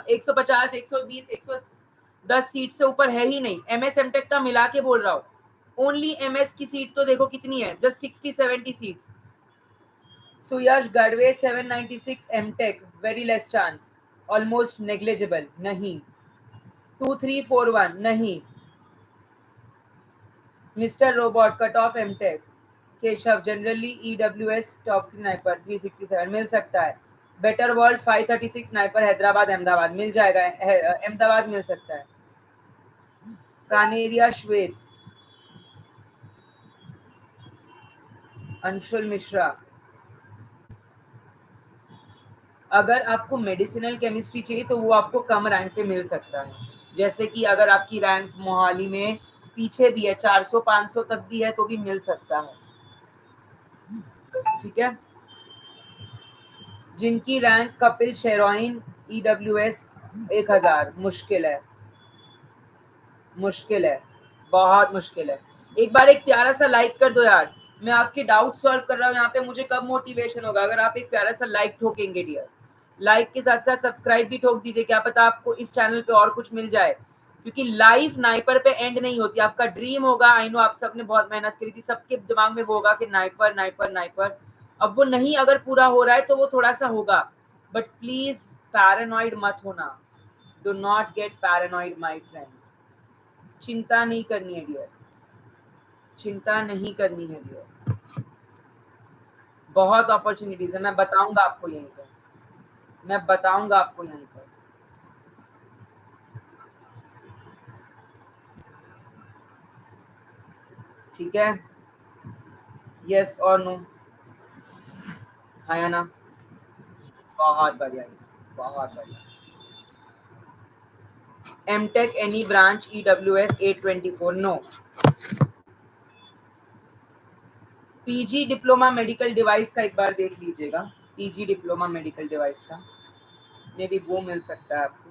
150, 120, 110 seat से ऊपर है ही नहीं। एमएस एमटेक का मिला के बोल रहा हूँ, ओनली एमएस की सीट तो देखो कितनी है, just 60-70 seats. Suyash Gadhave 796 M tech, very less chance, almost negligible, नहीं। 2341 नहीं। Mister Robot cut off M tech, Keshav generally EWS top 3 NIPER 367 मिल सकता है। बेटर वर्ल्ड 536 स्नाइपर हैदराबाद अहमदाबाद मिल जाएगा, अहमदाबाद मिल सकता है। कानेरिया श्वेत, अंशुल मिश्रा, अगर आपको मेडिसिनल केमिस्ट्री चाहिए तो वो आपको कम रैंक पे मिल सकता है। जैसे कि अगर आपकी रैंक मोहाली में पीछे भी है, 400-500 तक भी है तो भी मिल सकता है, ठीक है। जिनकी रैंक कपिल शेरोइन ईडब्ल्यूएस 1000, मुश्किल है, मुश्किल है, बहुत मुश्किल है। एक बार एक प्यारा सा लाइक कर दो यार, मैं आपके डाउट सॉल्व कर रहा हूँ यहाँ पे, मुझे कब मोटिवेशन होगा अगर आप एक प्यारा सा लाइक ठोकेंगे डियर। लाइक के साथ साथ सब्सक्राइब भी ठोक दीजिए, क्या पता आपको इस चैनल पे और कुछ मिल जाए, क्योंकि लाइफ नाइपर पे एंड नहीं होती। आपका ड्रीम होगा, आई नो आप सबने बहुत मेहनत करी थी, सबके दिमाग में वो होगा कि नाइपर नाइपर नाइपर, अब वो नहीं अगर पूरा हो रहा है तो वो थोड़ा सा होगा, बट प्लीज पैरानॉइड मत होना, do not gate paranoid my friend. चिंता नहीं करनी है डियर, चिंता नहीं करनी है डियर, बहुत अपॉर्चुनिटीज है, मैं बताऊंगा आपको यहीं पर, मैं बताऊंगा आपको यहीं पर। ठीक है, यस और नो, हाँ या ना, बहुत बढ़िया, बहुत बढ़िया। MTech any branch EWS 824 no. PG diploma medical device का एक बार देख लीजिएगा, पीजी डिप्लोमा मेडिकल डिवाइस का मे भी वो मिल सकता है आपको।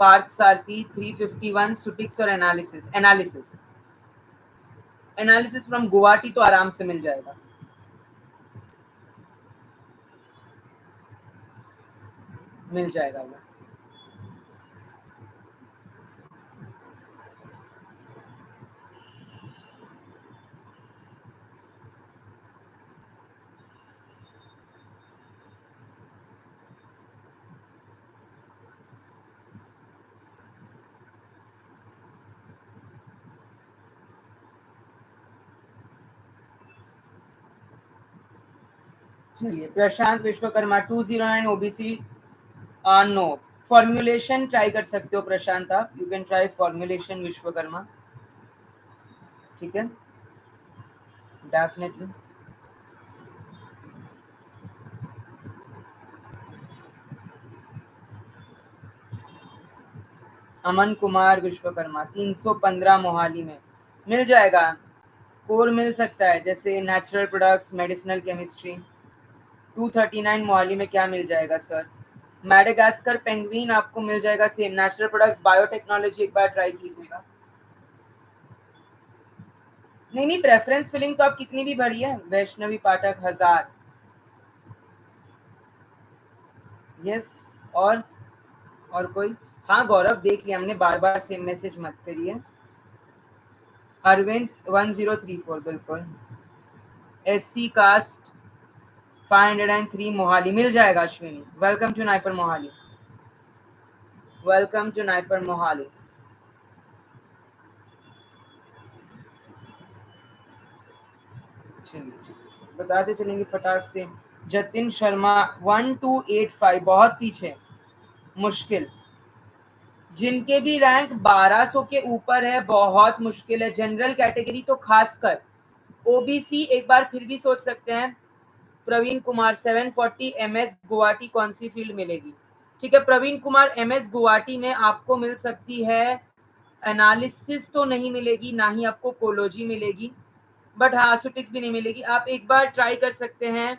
पार्थ सारथी 351 सुटिक्स और analysis, analysis analysis from Guwahati तो आराम से मिल जाएगा, मिल जाएगा वो। चलिए, Prashant Vishwakarma 209 OBC, no. Formulation try कर सकते हो प्रशांत, आप you can try formulation Vishwakarma, ठीक है, डेफिनेटली। अमन कुमार विश्वकर्मा 315 मोहाली में मिल जाएगा, कोर मिल सकता है जैसे natural products, medicinal chemistry. 239 Mohali में क्या मिल जाएगा सर? मैडागास्कर पेंगुइन आपको मिल जाएगा सेम, नेचुरल प्रोडक्ट्स बायोटेक्नोलॉजी एक बार ट्राई कीजिएगा। नहीं नहीं, प्रेफरेंस फिलिंग तो आप कितनी भी भरी है, वैष्णवी पाठक 1000, यस। और कोई? हाँ गौरव देख लिया हमने, बार बार सेम मैसेज मत करिए। अरविंद 1034 बिल्कुल। एससी कास्ट 503 मोहाली मिल जाएगा Ashwini, welcome to NIPER Mohali, welcome to NIPER Mohali. चलिए बताते चलेंगे फटाक से। जतिन शर्मा 1285 बहुत पीछे, मुश्किल। जिनके भी रैंक 1200 के ऊपर है बहुत मुश्किल है, जनरल कैटेगरी तो खासकर। ओबीसी एक बार फिर भी सोच सकते हैं। प्रवीण कुमार 740 एमएस गुवाहाटी कौन सी फील्ड मिलेगी? ठीक है प्रवीण कुमार, एमएस गुवाहाटी में आपको मिल सकती है, एनालिसिस तो नहीं मिलेगी, ना ही आपको कोलोजी मिलेगी, बट हाँ सुटिक्स भी नहीं मिलेगी। आप एक बार ट्राई कर सकते हैं,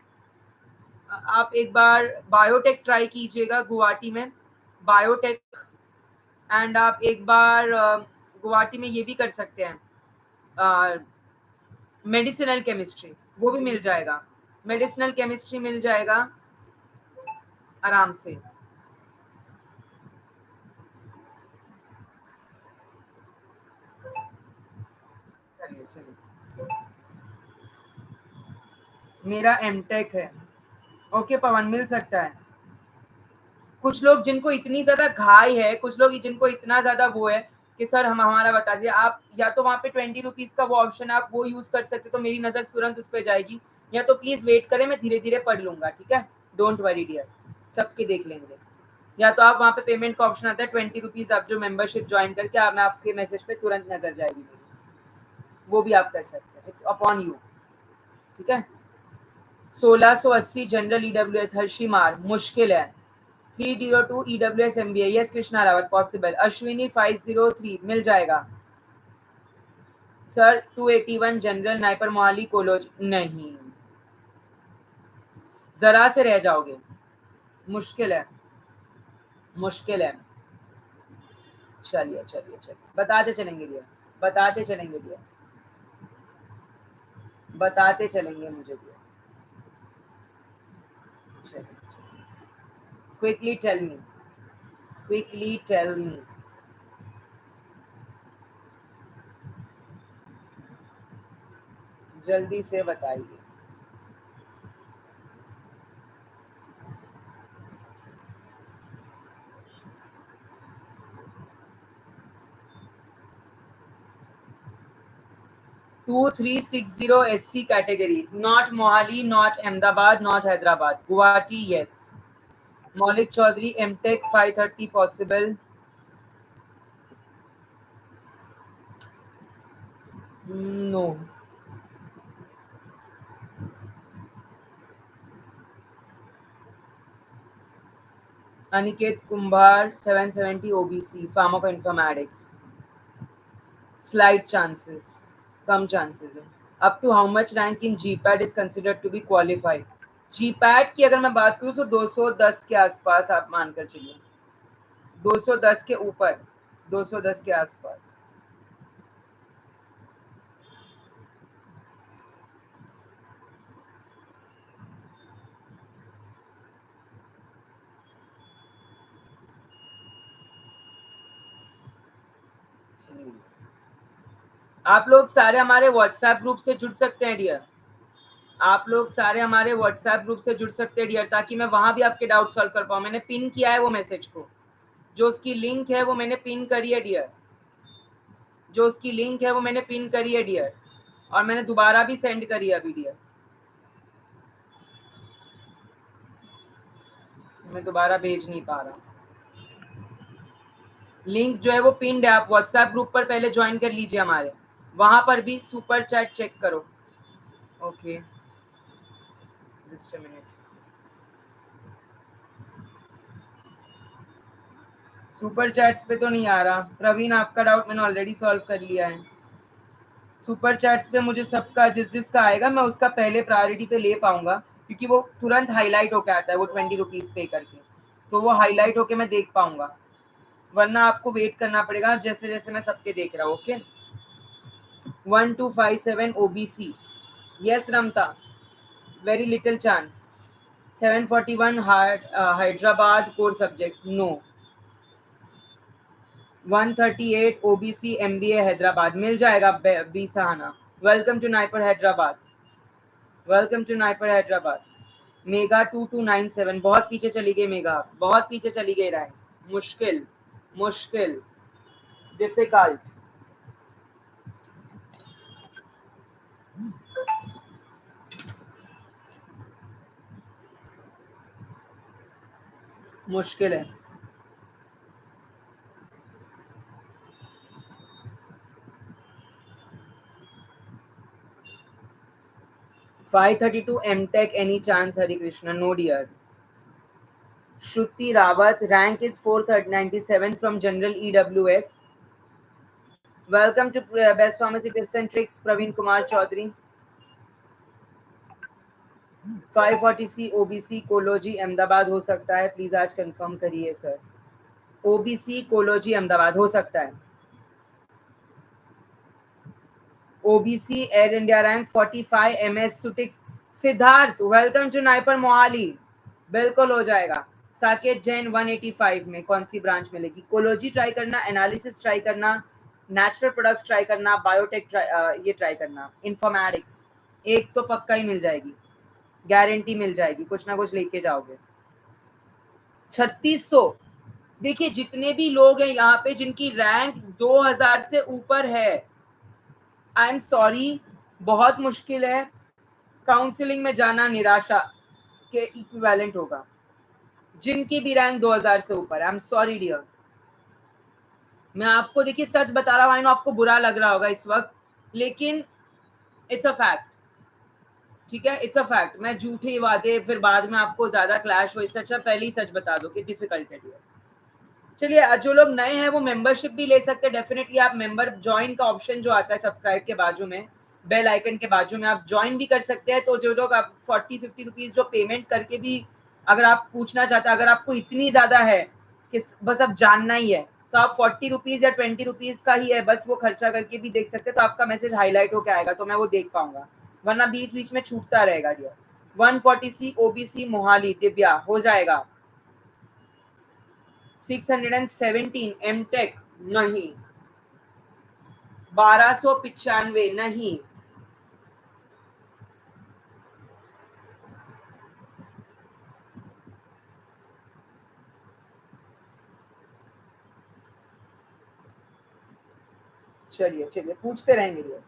आप एक बार बायोटेक ट्राई कीजिएगा गुवाहाटी में, बायोटेक। एंड आप एक बार गुवाहाटी में ये भी कर सकते हैं, मेडिसिनल केमिस्ट्री, वो भी मिल जाएगा, मेडिसिनल केमिस्ट्री मिल जाएगा आराम से। मेरा एमटेक है। ओके पवन, मिल सकता है। कुछ लोग जिनको इतनी ज्यादा घाई है, कुछ लोग जिनको इतना ज्यादा वो है कि सर हम हमारा बता दिया, आप या तो वहाँ पे 20 रुपीज का वो ऑप्शन आप वो यूज कर सकते, तो मेरी नजर तुरंत उस पर जाएगी, या तो प्लीज वेट करें, मैं धीरे धीरे पढ़ लूंगा, ठीक है, डोंट वरी डियर, सबके देख लेंगे। या तो आप वहाँ पे पेमेंट का ऑप्शन आता है 20 रुपीज, आप जो मेंबरशिप ज्वाइन करके मैं आपके मैसेज पे तुरंत नजर जाएगी मेरी, वो भी आप कर सकते हैं, इट्स अपॉन यू, ठीक है। 1680 जनरल ईडब्ल्यूएस हर्षिमार मुश्किल है। 302 EWS MBA yes Krishna Rawat possible. Ashwini 503 मिल जाएगा sir. 281 general NIPER Mohali college नहीं, जरा से रह जाओगे, मुश्किल है, मुश्किल है। चलिए चलिए चलिए, बताते चलेंगे भैया, बताते चलेंगे भैया, बताते चलेंगे मुझे भैया। चलिए quickly tell me, quickly tell me. जल्दी से बताइए। Two 360 SC category, not Mohali, not Ahmedabad, not Hyderabad. Guwahati, yes. Maulik Chaudhary, MTech 530 possible. No. Aniket Kumbhar 770 OBC, Pharmacoinformatics. Slight chances, come chances है. Up to how much rank in GPAT is considered to be qualified? GPAT की अगर मैं बात करूँ तो 210 के आसपास आप मानकर चलिए, 210 के ऊपर, 210 के आसपास। आप लोग सारे हमारे व्हाट्सएप ग्रुप से जुड़ सकते हैं डियर, आप लोग सारे हमारे व्हाट्सएप ग्रुप से जुड़ सकते हैं डियर, ताकि मैं वहां भी आपके डाउट सॉल्व कर पाऊँ। मैंने पिन किया है वो मैसेज को, जो उसकी लिंक है वो मैंने पिन करी है डियर, जो उसकी लिंक है वो मैंने पिन करी है डियर, और मैंने दोबारा भी सेंड करी है अभी डियर, मैं दोबारा भेज नहीं पा रहा। लिंक जो है वो पिन्ड है, आप व्हाट्सएप ग्रुप पर पहले ज्वाइन कर लीजिए हमारे, वहां पर भी सुपर चैट चेक करो। Okay just a minute, super chats पे तो नहीं आ रहा। प्रवीण आपका डाउट मैंने ऑलरेडी सॉल्व कर लिया है। सुपर चैट्स पे मुझे सबका जिस जिसका आएगा मैं उसका पहले प्रायोरिटी पे ले पाऊंगा, क्योंकि वो तुरंत हाईलाइट होके आता है, वो 20 रुपीज पे करके, तो वो हाईलाइट होके मैं देख पाऊंगा, वरना आपको वेट करना पड़ेगा जैसे जैसे मैं सबके देख रहा हूँ। Okay 1257 OBC yes Ramta, very little chance. 741 Hyderabad core subjects no. 138 OBC MBA Hyderabad मिल जाएगा B Sahana. Welcome to NIPER Hyderabad, welcome to NIPER Hyderabad. Megha 2297 बहुत पीछे चली गई मेगा, बहुत पीछे चली गई रैंक, मुश्किल, मुश्किल, डिफिकल्ट, मुश्किल है। 532 MTech any chance Hari Krishna? No dear. Shruti Rawat rank is 497 from general EWS. Welcome to Best Pharmacy Tips and Tricks Praveen Kumar Chaudhary. 540C OBC कोलोजी Ahmedabad हो सकता है, प्लीज आज कंफर्म करिए सर। OBC कोलोजी अहमदाबाद हो सकता है। OBC air India rank 45 MS ceutics Siddharth welcome to NIPER Mohali, बिल्कुल हो जाएगा। साकेत जैन 185 में कौन सी ब्रांच मिलेगी? कोलोजी ट्राई करना, एनालिसिस ट्राई करना, नेचुरल प्रोडक्ट्स ट्राई करना, बायोटेक ये ट्राई करना, इंफॉर्मेटिक्स एक तो पक्का ही मिल जाएगी। गारंटी मिल जाएगी, कुछ ना कुछ लेके जाओगे। 3600। देखिए जितने भी लोग हैं यहाँ पे जिनकी रैंक 2000 से ऊपर है, आई एम सॉरी, बहुत मुश्किल है। काउंसलिंग में जाना निराशा के इक्विवेलेंट होगा, जिनकी भी रैंक 2000 से ऊपर है। आई एम सॉरी डियर, मैं आपको देखिए सच बता रहा हूँ, आपको बुरा लग रहा होगा इस वक्त, लेकिन इट्स अ फैक्ट, ठीक है, इट्स अ फैक्ट। मैं झूठे वादे फिर बाद में आपको ज्यादा क्लैश हो, इससे अच्छा पहले ही सच बता दो कि डिफिकल्ट है डियर। चलिए, जो लोग नए हैं वो मेंबरशिप भी ले सकते हैं, डेफिनेटली आप मेंबर ज्वाइन का ऑप्शन जो आता है सब्सक्राइब के बाजू में, बेल आइकन के बाजू में, आप ज्वाइन भी कर सकते हैं। तो जो लोग आप 40-50 रुपीज जो पेमेंट करके भी अगर आप पूछना चाहते हैं, अगर आपको इतनी ज्यादा है कि बस अब जानना ही है, तो आप 40 रुपीज या 20 रुपीज का ही है, बस वो खर्चा करके भी देख सकते हैं। तो आपका मैसेज हाईलाइट होकर आएगा तो मैं वो देख पाऊंगा, वरना बीच बीच में छूटता रहेगा dear. 140C OBC Mohali Divya हो जाएगा। 617 एमटेक नहीं, 1295 नहीं, चलिए चलिए पूछते रहेंगे ये।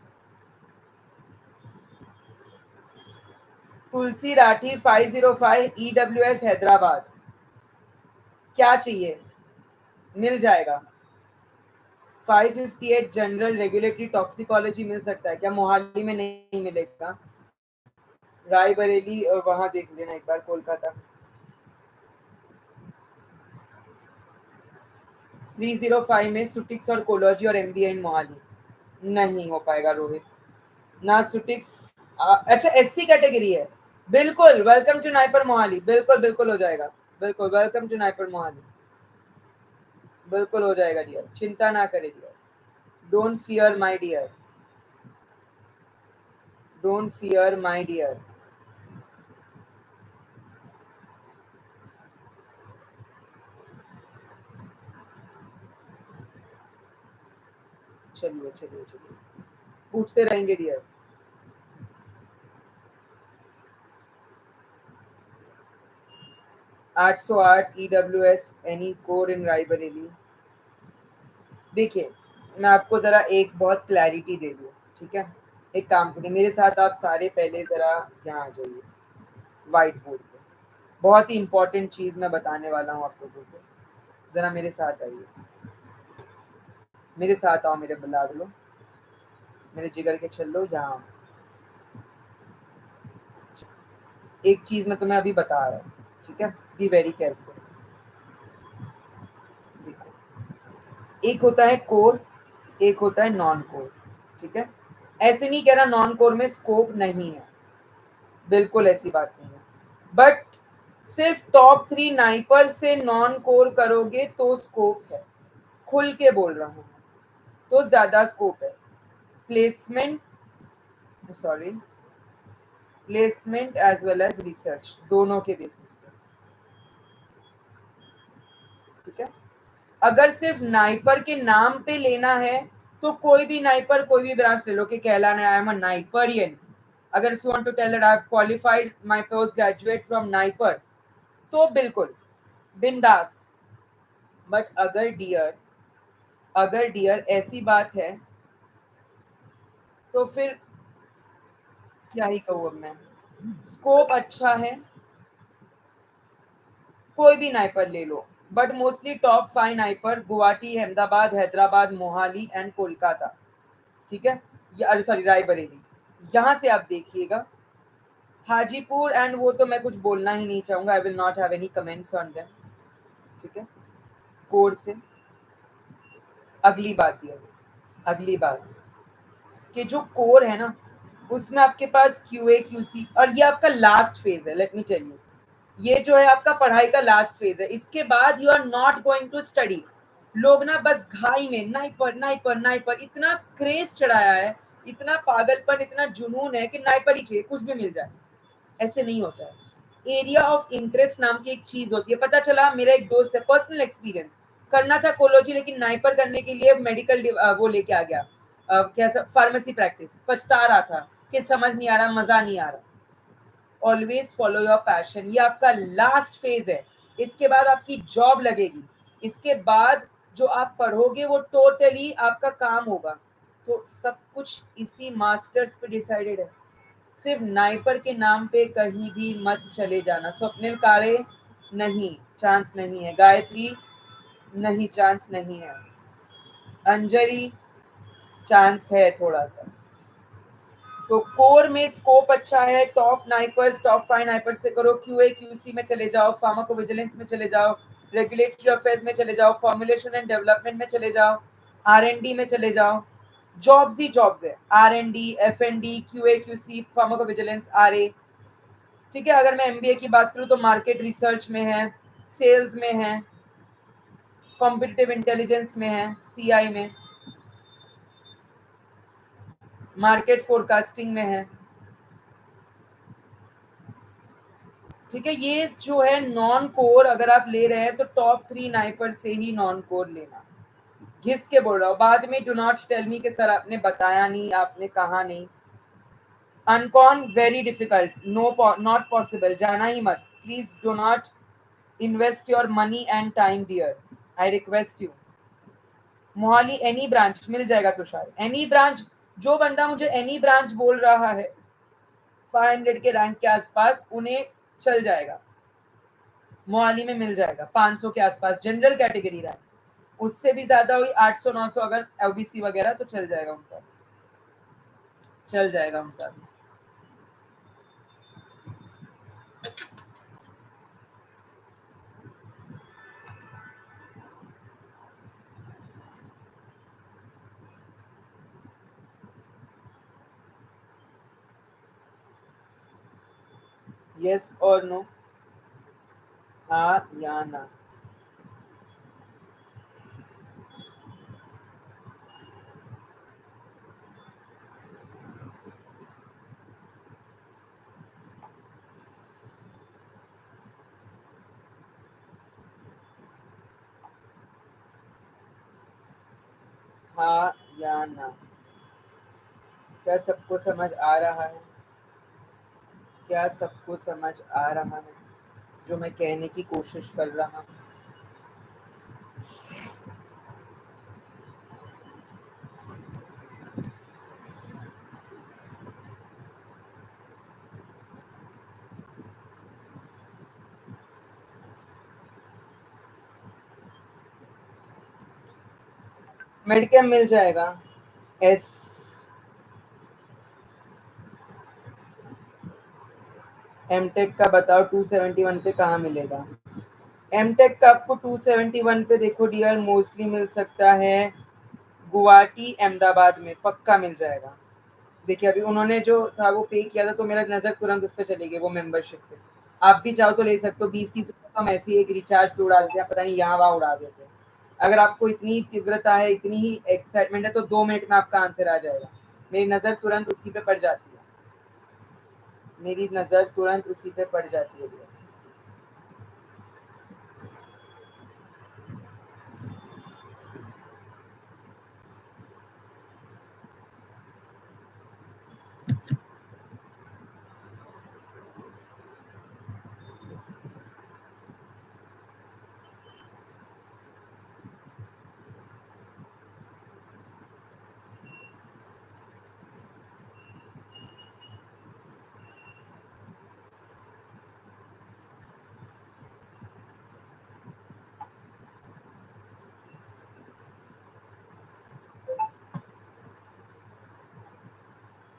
तुलसी राठी 505 EWS हैदराबाद, क्या चाहिए? मिल जाएगा। 558 जनरल रेगुलेटरी टॉक्सिकोलॉजी मिल सकता है क्या? मोहाली में नहीं मिलेगा, रायबरेली और वहां देख लेना एक बार, कोलकाता। 305 में सुटिक्स और कोलॉजी और MBA इन मोहाली नहीं हो पाएगा रोहित, ना सुटिक्स। अच्छा SC कैटेगरी है, बिल्कुल वेलकम टू नाइपर मोहाली, बिल्कुल बिल्कुल हो जाएगा, बिल्कुल वेलकम टू नाइपर मोहाली, बिल्कुल हो जाएगा डियर, चिंता ना करें dear, don't fear my dear, don't fear my dear. चलिए चलिए चलिए पूछते रहेंगे डियर। आठ सौ आठ EWS एनी कोर इन रायबरेली। देखिए मैं आपको जरा एक बहुत क्लैरिटी दे दूँ, ठीक है, एक काम करिए मेरे साथ, आप सारे पहले जरा यहाँ आ जाइए व्हाइट बोर्ड पे, बहुत ही इंपॉर्टेंट चीज मैं बताने वाला हूँ आप लोगों को, जरा मेरे साथ आइए, मेरे साथ आओ मेरे बलागलो, मेरे जिगर के छल्लो, यहाँ। एक चीज मैं तुम्हें अभी बता रहा हूँ, ठीक है, बी वेरी केयरफुल। देखो, एक होता है कोर, एक होता है नॉन कोर, ठीक है, ऐसे नहीं कह रहा नॉन कोर में स्कोप नहीं है, बिल्कुल ऐसी बात नहीं है, बट सिर्फ टॉप 3 नाइपर से नॉन कोर करोगे तो स्कोप है, खुल के बोल रहा हूँ, तो ज्यादा स्कोप है। Placement, sorry, placement as well as research दोनों के बेसिस पे, ठीक है। अगर सिर्फ नाइपर के नाम पे लेना है तो कोई भी नाइपर, कोई भी ब्रांच ले लो कि कहलाना आई एम अ नाइपरियन, अगर if you want to tell that I have qualified my post graduate from NIPER, तो बिल्कुल बिंदास। बट अगर डियर ऐसी बात है तो फिर क्या ही कहूँ अब मैं, स्कोप अच्छा है, कोई भी नाइपर ले लो, but mostly top 5 NIPER Guwahati, Ahmedabad, Hyderabad, Mohali and Kolkata, ठीक है, अरे सॉरी रायबरेली, यहाँ से आप देखिएगा। हाजीपुर एंड वो तो मैं कुछ बोलना ही नहीं चाहूंगा, I will not have any comments on them, ठीक है। कोर से अगली बात ये, अगली बात कि जो कोर है ना उसमें आपके पास QA QC, और ये आपका लास्ट फेज है, लेट मी टेल यू, ये जो है आपका पढ़ाई का लास्ट फेज है, इसके बाद you are not going to study. लोग ना बस घाई में नाइपर नाइपर नाइपर इतना क्रेज चढ़ाया है, इतना पागलपन, इतना जुनून है कि नाइपर ही चाहिए, कुछ भी मिल जाए, ऐसे नहीं होता है। एरिया ऑफ इंटरेस्ट नाम की एक चीज होती है, पता चला मेरा एक दोस्त है, पर्सनल एक्सपीरियंस, करना था कोलोजी लेकिन नाइपर करने के लिए मेडिकल वो लेके आ गया, क्या फार्मेसी प्रैक्टिस, पछता रहा था कि समझ नहीं आ रहा, मजा नहीं आ रहा, ऑलवेज फॉलो योर पैशन। ये आपका लास्ट फेज है, इसके बाद आपकी जॉब लगेगी, इसके बाद जो आप पढ़ोगे वो टोटली आपका काम होगा। तो सब कुछ इसी मास्टर्स पे डिसाइडेड है। सिर्फ नाइपर के नाम पे कहीं भी मत चले जाना। स्वप्निल काले नहीं, चांस नहीं है। गायत्री नहीं, चांस नहीं है। अंजलि चांस है थोड़ा सा। तो कोर में स्कोप अच्छा है। टॉप नाइपर्स, टॉप 5 नाइपर्स से करो। क्यूए क्यूसी में चले जाओ, फार्माकोविजिलेंस में चले जाओ, रेगुलेटरी अफेयर्स में चले जाओ, फॉर्मुलेशन एंड डेवलपमेंट में चले जाओ, आरएनडी में चले जाओ। जॉब्स ही जॉब्स है, R and D, F and D, QA QC, pharmacovigilance, RA. ठीक है, अगर मैं एमबीए की बात करूँ तो मार्केट रिसर्च में है, सेल्स में है, कॉम्पिटिटिव इंटेलिजेंस में है, सीआई में, मार्केट फोरकास्टिंग में है। ठीक है, ये जो है नॉन कोर अगर आप ले रहे हैं तो टॉप 3 नाइपर से ही नॉन कोर लेना। घिस के बोल रहा हूँ, बाद में डू नॉट टेल मी कि सर आपने बताया नहीं, आपने कहा नहीं। अनकॉन very difficult, no not possible, जाना ही मत। Please do not invest your money and time dear, I request you. Mohali any branch मिल जाएगा तुषार, एनी ब्रांच। जो बंदा मुझे एनी ब्रांच बोल रहा है 500 के रैंक के आसपास, उन्हें चल जाएगा, मोहाली में मिल जाएगा 500 के आसपास जनरल कैटेगरी रैंक। उससे भी ज्यादा हुई 800 900 अगर ओबीसी वगैरह, तो चल जाएगा उनका, चल जाएगा उनका। यस और नो, हाँ या ना। हाँ या ना। क्या सबको समझ आ रहा है? क्या सबको समझ आ रहा है जो मैं कहने की कोशिश कर रहा हूँ? मेडिकेम मिल जाएगा। एस एमटेक का बताओ 271 पे कहाँ मिलेगा? एमटेक का आपको 271 पे देखो डियर, मोस्टली मिल सकता है गुवाहाटी अहमदाबाद में, पक्का मिल जाएगा। देखिए अभी उन्होंने जो था वो पे किया था, तो मेरा नजर तुरंत उस पर चली गई, वो मेंबरशिप पे। आप भी चाहो तो ले सकते हो, 20-30 हम ऐसे ही एक रिचार्ज पे उड़ा देते हैं, पता नहीं यहाँ वहाँ उड़ा देते हैं। अगर आपको इतनी तीव्रता है, इतनी ही एक्साइटमेंट है, तो 2 मिनट में आपका आंसर आ जाएगा। मेरी नज़र तुरंत उसी पे पड़ जाती है, मेरी नज़र तुरंत उसी पे पड़ जाती है।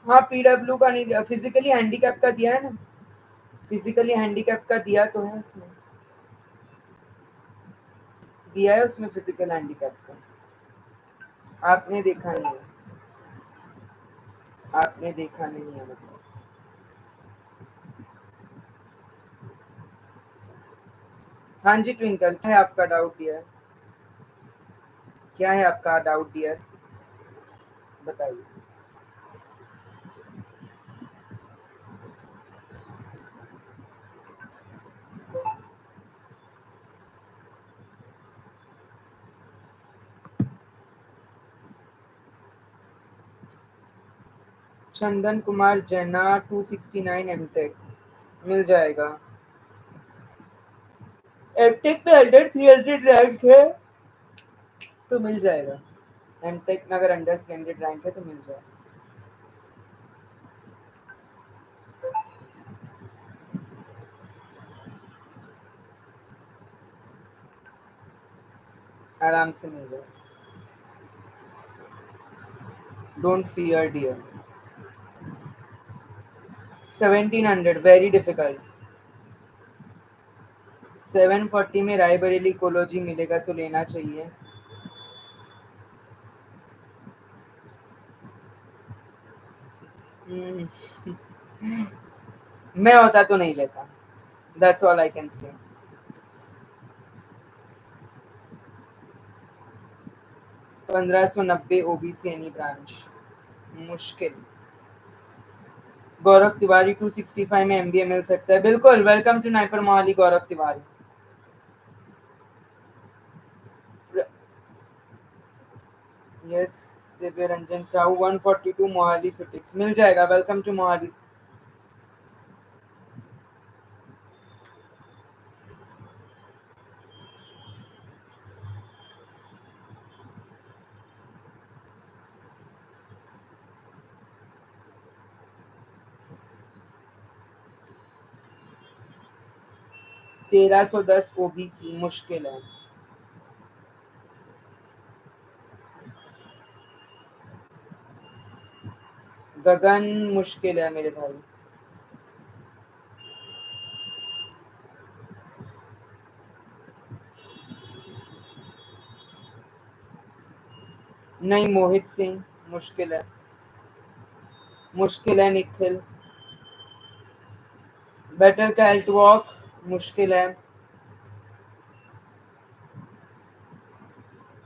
हाँ पीडब्ल्यू का नहीं दिया, फिजिकली हैंडीकैप का दिया है ना, फिजिकली हैंडीकैप का दिया तो है उसमें, दिया है उसमें फिजिकल हैंडीकैप का। आपने देखा नहीं है, आपने देखा नहीं है मतलब। हाँ जी ट्विंकल, क्या है आपका डाउट डियर? क्या है आपका डाउट डियर, बताइए। चंदन कुमार जैना 269 एमटेक। मिल जाएगा। एमटेक में अंडर 300 रैंक है तो मिल जाएगा। एमटेक में अगर अंडर 300 रैंक है तो मिल जाएगा। आराम से मिल जाएगा। Don't fear dear. 1700 very difficult. 740 में रायबरेली कोलोजी मिलेगा तो लेना चाहिए। मैं होता तो नहीं लेता। That's all I can say. 1590 OBC any branch मुश्किल। गौरव तिवारी 265 में एमबीए मिल सकता है। बिल्कुल welcome to NIPER Mohali Gaurav Tiwari. Yes Divya Ranjan Sahu 142 Mohali सुटिक्स मिल जाएगा। Welcome to Mohali. 1310 ओबीसी मुश्किल है। गगन मुश्किल है मेरे भाई। नहीं मोहित सिंह मुश्किल है। मुश्किल है निखिल। बेटर कैल्ट वॉक मुश्किल है।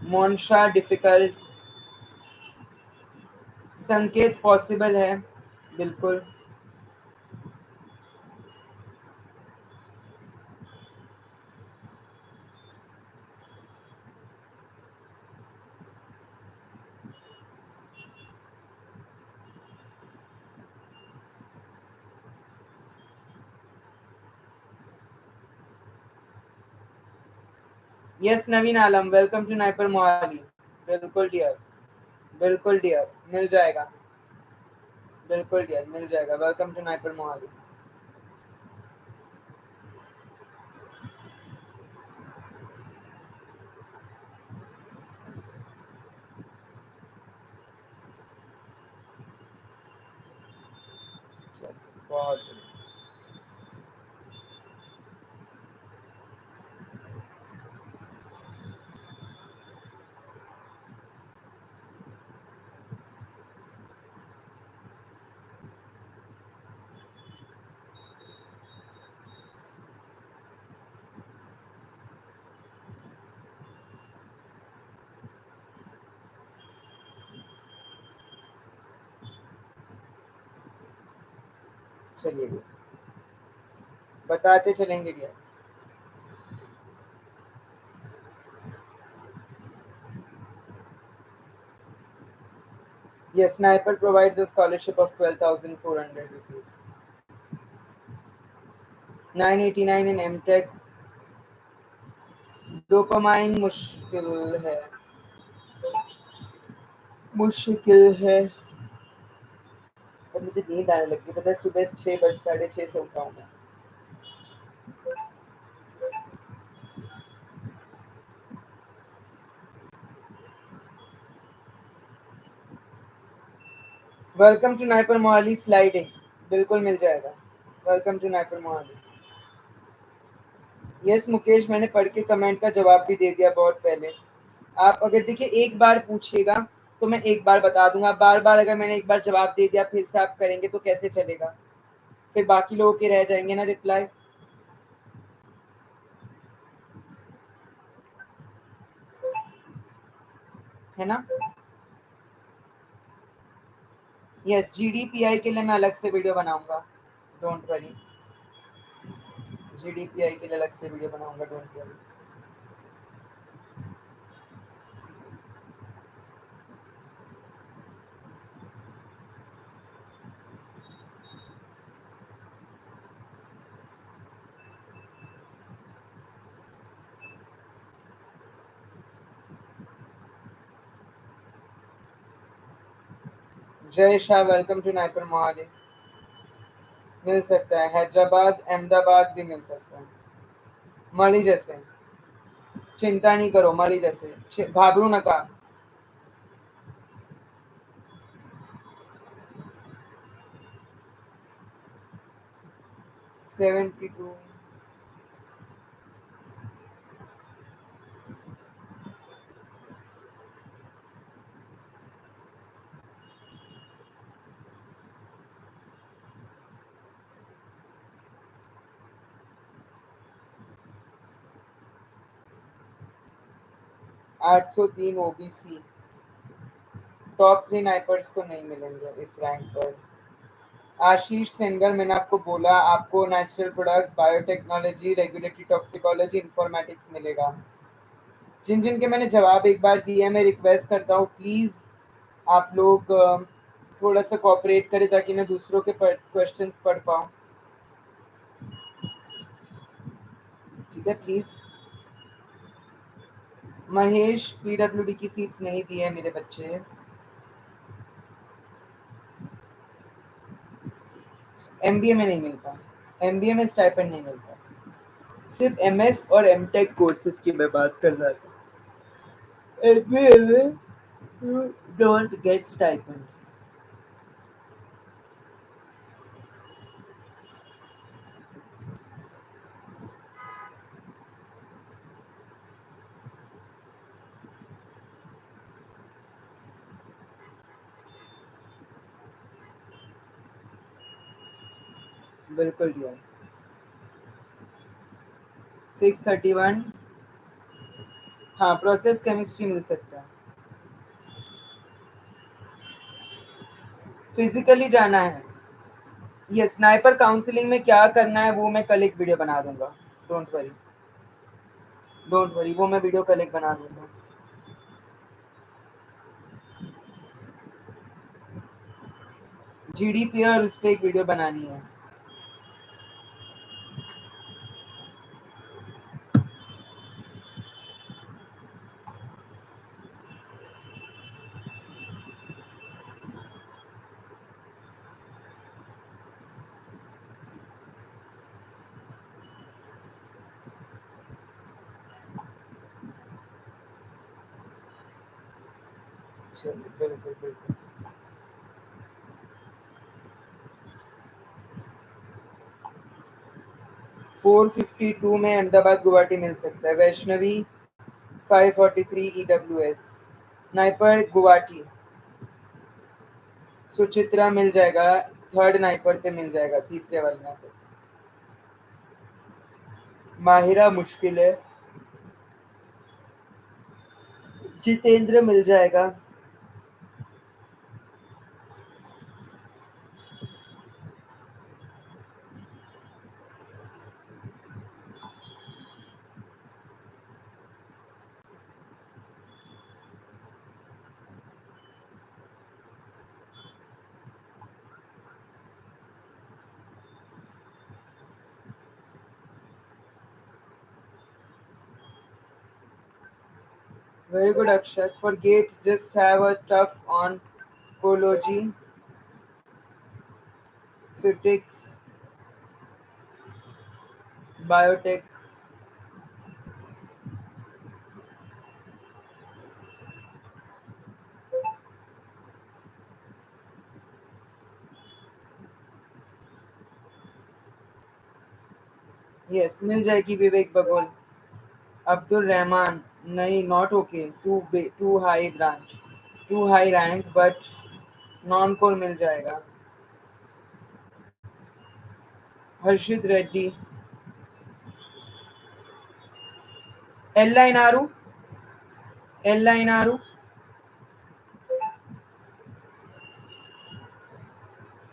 मोनशा डिफिकल्ट। संकेत पॉसिबल है बिल्कुल। Yes Naveen Alam welcome to NIPER Mohali. बिल्कुल डियर। बिल्कुल डियर मिल जाएगा। बिल्कुल डियर मिल जाएगा। Welcome to NIPER Mohali. बहुत चलिए बताते चलेंगे dear. Yes, Sniper provides a scholarship of 12,400 rupees. 989 in MTech. Dopamine मुश्किल है। मुश्किल है। और मुझे नींद आने लगी पता है सुबह 6 बजे 6:30 से उठा हूँ मैं। Welcome to NIPER Mohali sliding बिल्कुल मिल जाएगा। Welcome to NIPER Mohali. Yes Mukesh मैंने पढ़ के कमेंट का जवाब भी दे दिया बहुत पहले। आप अगर देखिए एक बार पूछिएगा तो मैं एक बार बता दूंगा। बार बार अगर मैंने एक बार जवाब दे दिया फिर से आप करेंगे तो कैसे चलेगा। फिर बाकी लोगों के रह जाएंगे ना रिप्लाई। है ना। यस जीडीपीआई के लिए मैं अलग से वीडियो बनाऊंगा। Don't worry. जीडीपीआई के लिए अलग से वीडियो बनाऊंगा don't worry. Jay Shah, welcome to NIPER Mohali. मिल सकता है, हैदराबाद अहमदाबाद भी मिल सकता है। मली जैसे, चिंता नहीं करो, मली जैसे, घाबरू नका। 72। 803 ओबीसी। टॉप 3 नाइपर्स तो नहीं मिलेंगे इस रैंक पर। आशीष सेंगर, मैंने आपको बोला आपको natural products, biotechnology, regulatory toxicology, informatics मिलेगा। जिन जिन के मैंने जवाब एक बार दिए, मैं रिक्वेस्ट करता हूँ प्लीज़ आप लोग थोड़ा सा कोऑपरेट करें ताकि मैं दूसरों के क्वेश्चंस पढ़ पाऊँ। ठीक है प्लीज़। महेश, पीडब्ल्यूडी की सीट्स नहीं दी है मेरे बच्चे। एमबीए में नहीं मिलता, एमबीए में स्टाइपेंड नहीं मिलता, सिर्फ एमएस और एमटेक कोर्सेज की मैं बात कर रहा था। एमबीए में यू डोंट गेट स्टाइपेंड। बिल्कुल दिया। 631। हाँ, प्रोसेस केमिस्ट्री मिल सकता है। फिजिकली जाना है। ये स्नाइपर काउंसलिंग में क्या करना है वो मैं कल एक वीडियो बना दूंगा। डोंट वरी, डोंट वरी, वो मैं वीडियो कल एक बना दूंगा। जीडीपी और उस पर एक वीडियो बनानी है। चलिए, बिल्कुल बिल्कुल। 452 में अहमदाबाद गुवाहाटी मिल सकता है। वैष्णवी 543 EWS। नाइपर गुवाहाटी। सुचित्रा मिल जाएगा, थर्ड नाइपर पे मिल जाएगा, तीसरे वाले नाइपर। माहिरा मुश्किल है। जितेंद्र मिल जाएगा। Very good, Akshat. For GATE, just have a tough oncology, physics, biotech. Yes, मिल जाएगी। विवेक बगोल। अब्दुल रहमान, नहीं, not okay, too high branch, too high rank, but non core मिल जाएगा। हर्षित रेड्डी। एल आरू, एल आरू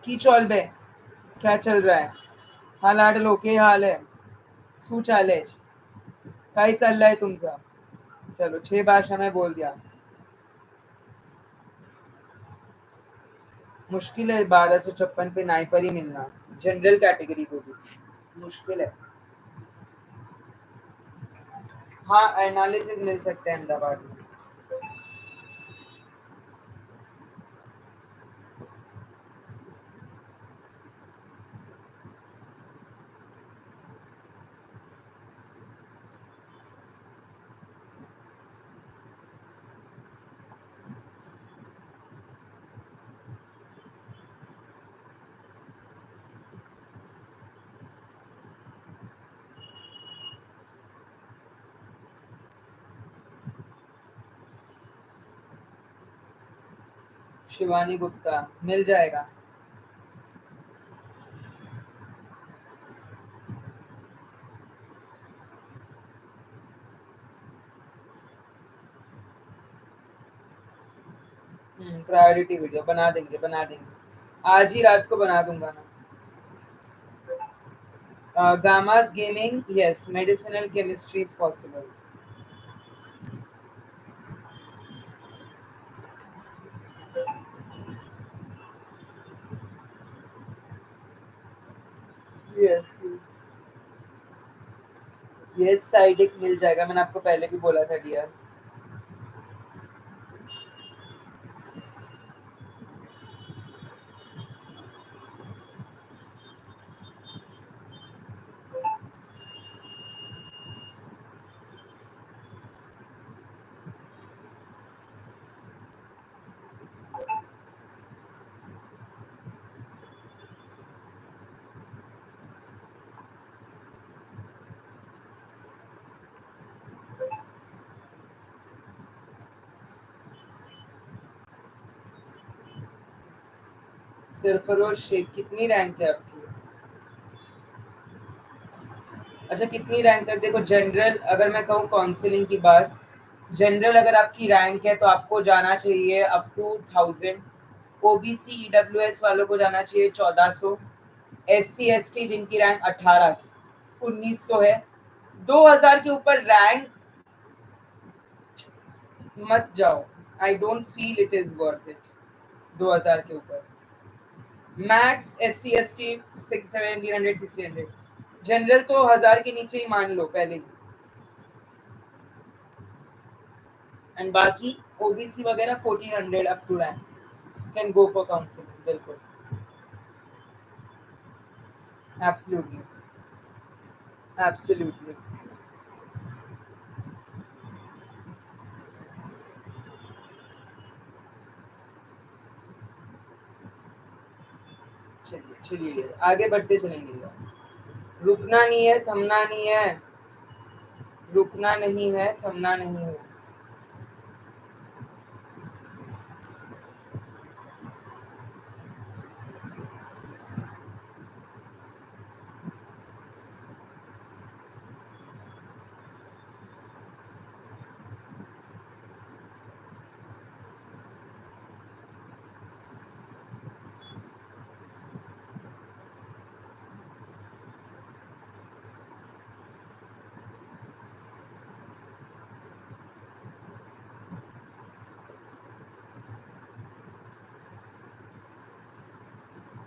की चॉल बे, क्या चल रहा है? हाल आडलो के हाल है? सू चालेज काय चाललंय तुमचा? चलो, 6 भाषा में बोल दिया। मुश्किल है 1256 पे नाइपर ही मिलना, जनरल कैटेगरी को भी मुश्किल है। हाँ, एनालिसिस मिल सकते हैं अहमदाबाद में। शिवानी गुप्ता मिल जाएगा। प्रायोरिटी वीडियो बना देंगे, आज ही रात को बना दूंगा ना। Gamma's gaming, yes, medicinal chemistry is possible. Yes, yes, साइडिक मिल जाएगा, मैंने आपको पहले भी बोला था डियर। सरफरोश शेख कितनी रैंक है आपकी? अच्छा कितनी रैंक तक? देखो जनरल, अगर मैं कहूँ काउंसलिंग की बात, जनरल अगर आपकी रैंक है तो आपको जाना चाहिए अप टू 1000। ओबीसी ईडब्ल्यूएस वालों को जाना चाहिए 1400। एससी एसटी जिनकी रैंक 1800 1900 है। 2000 के ऊपर रैंक मत जाओ, I don't feel it is worth it. 2000 के ऊपर मैक्स एससी एसटी 1700 1600। जनरल तो 1000 के नीचे ही मान लो पहले ही। एंड बाकी ओबीसी वगैरह 1400 up to ranks can go for counselling. बिल्कुल, एब्सोल्युटली, एब्सोल्युटली। चलिए चलिए आगे बढ़ते चलेंगे। रुकना नहीं है, थमना नहीं है, रुकना नहीं है, थमना नहीं है।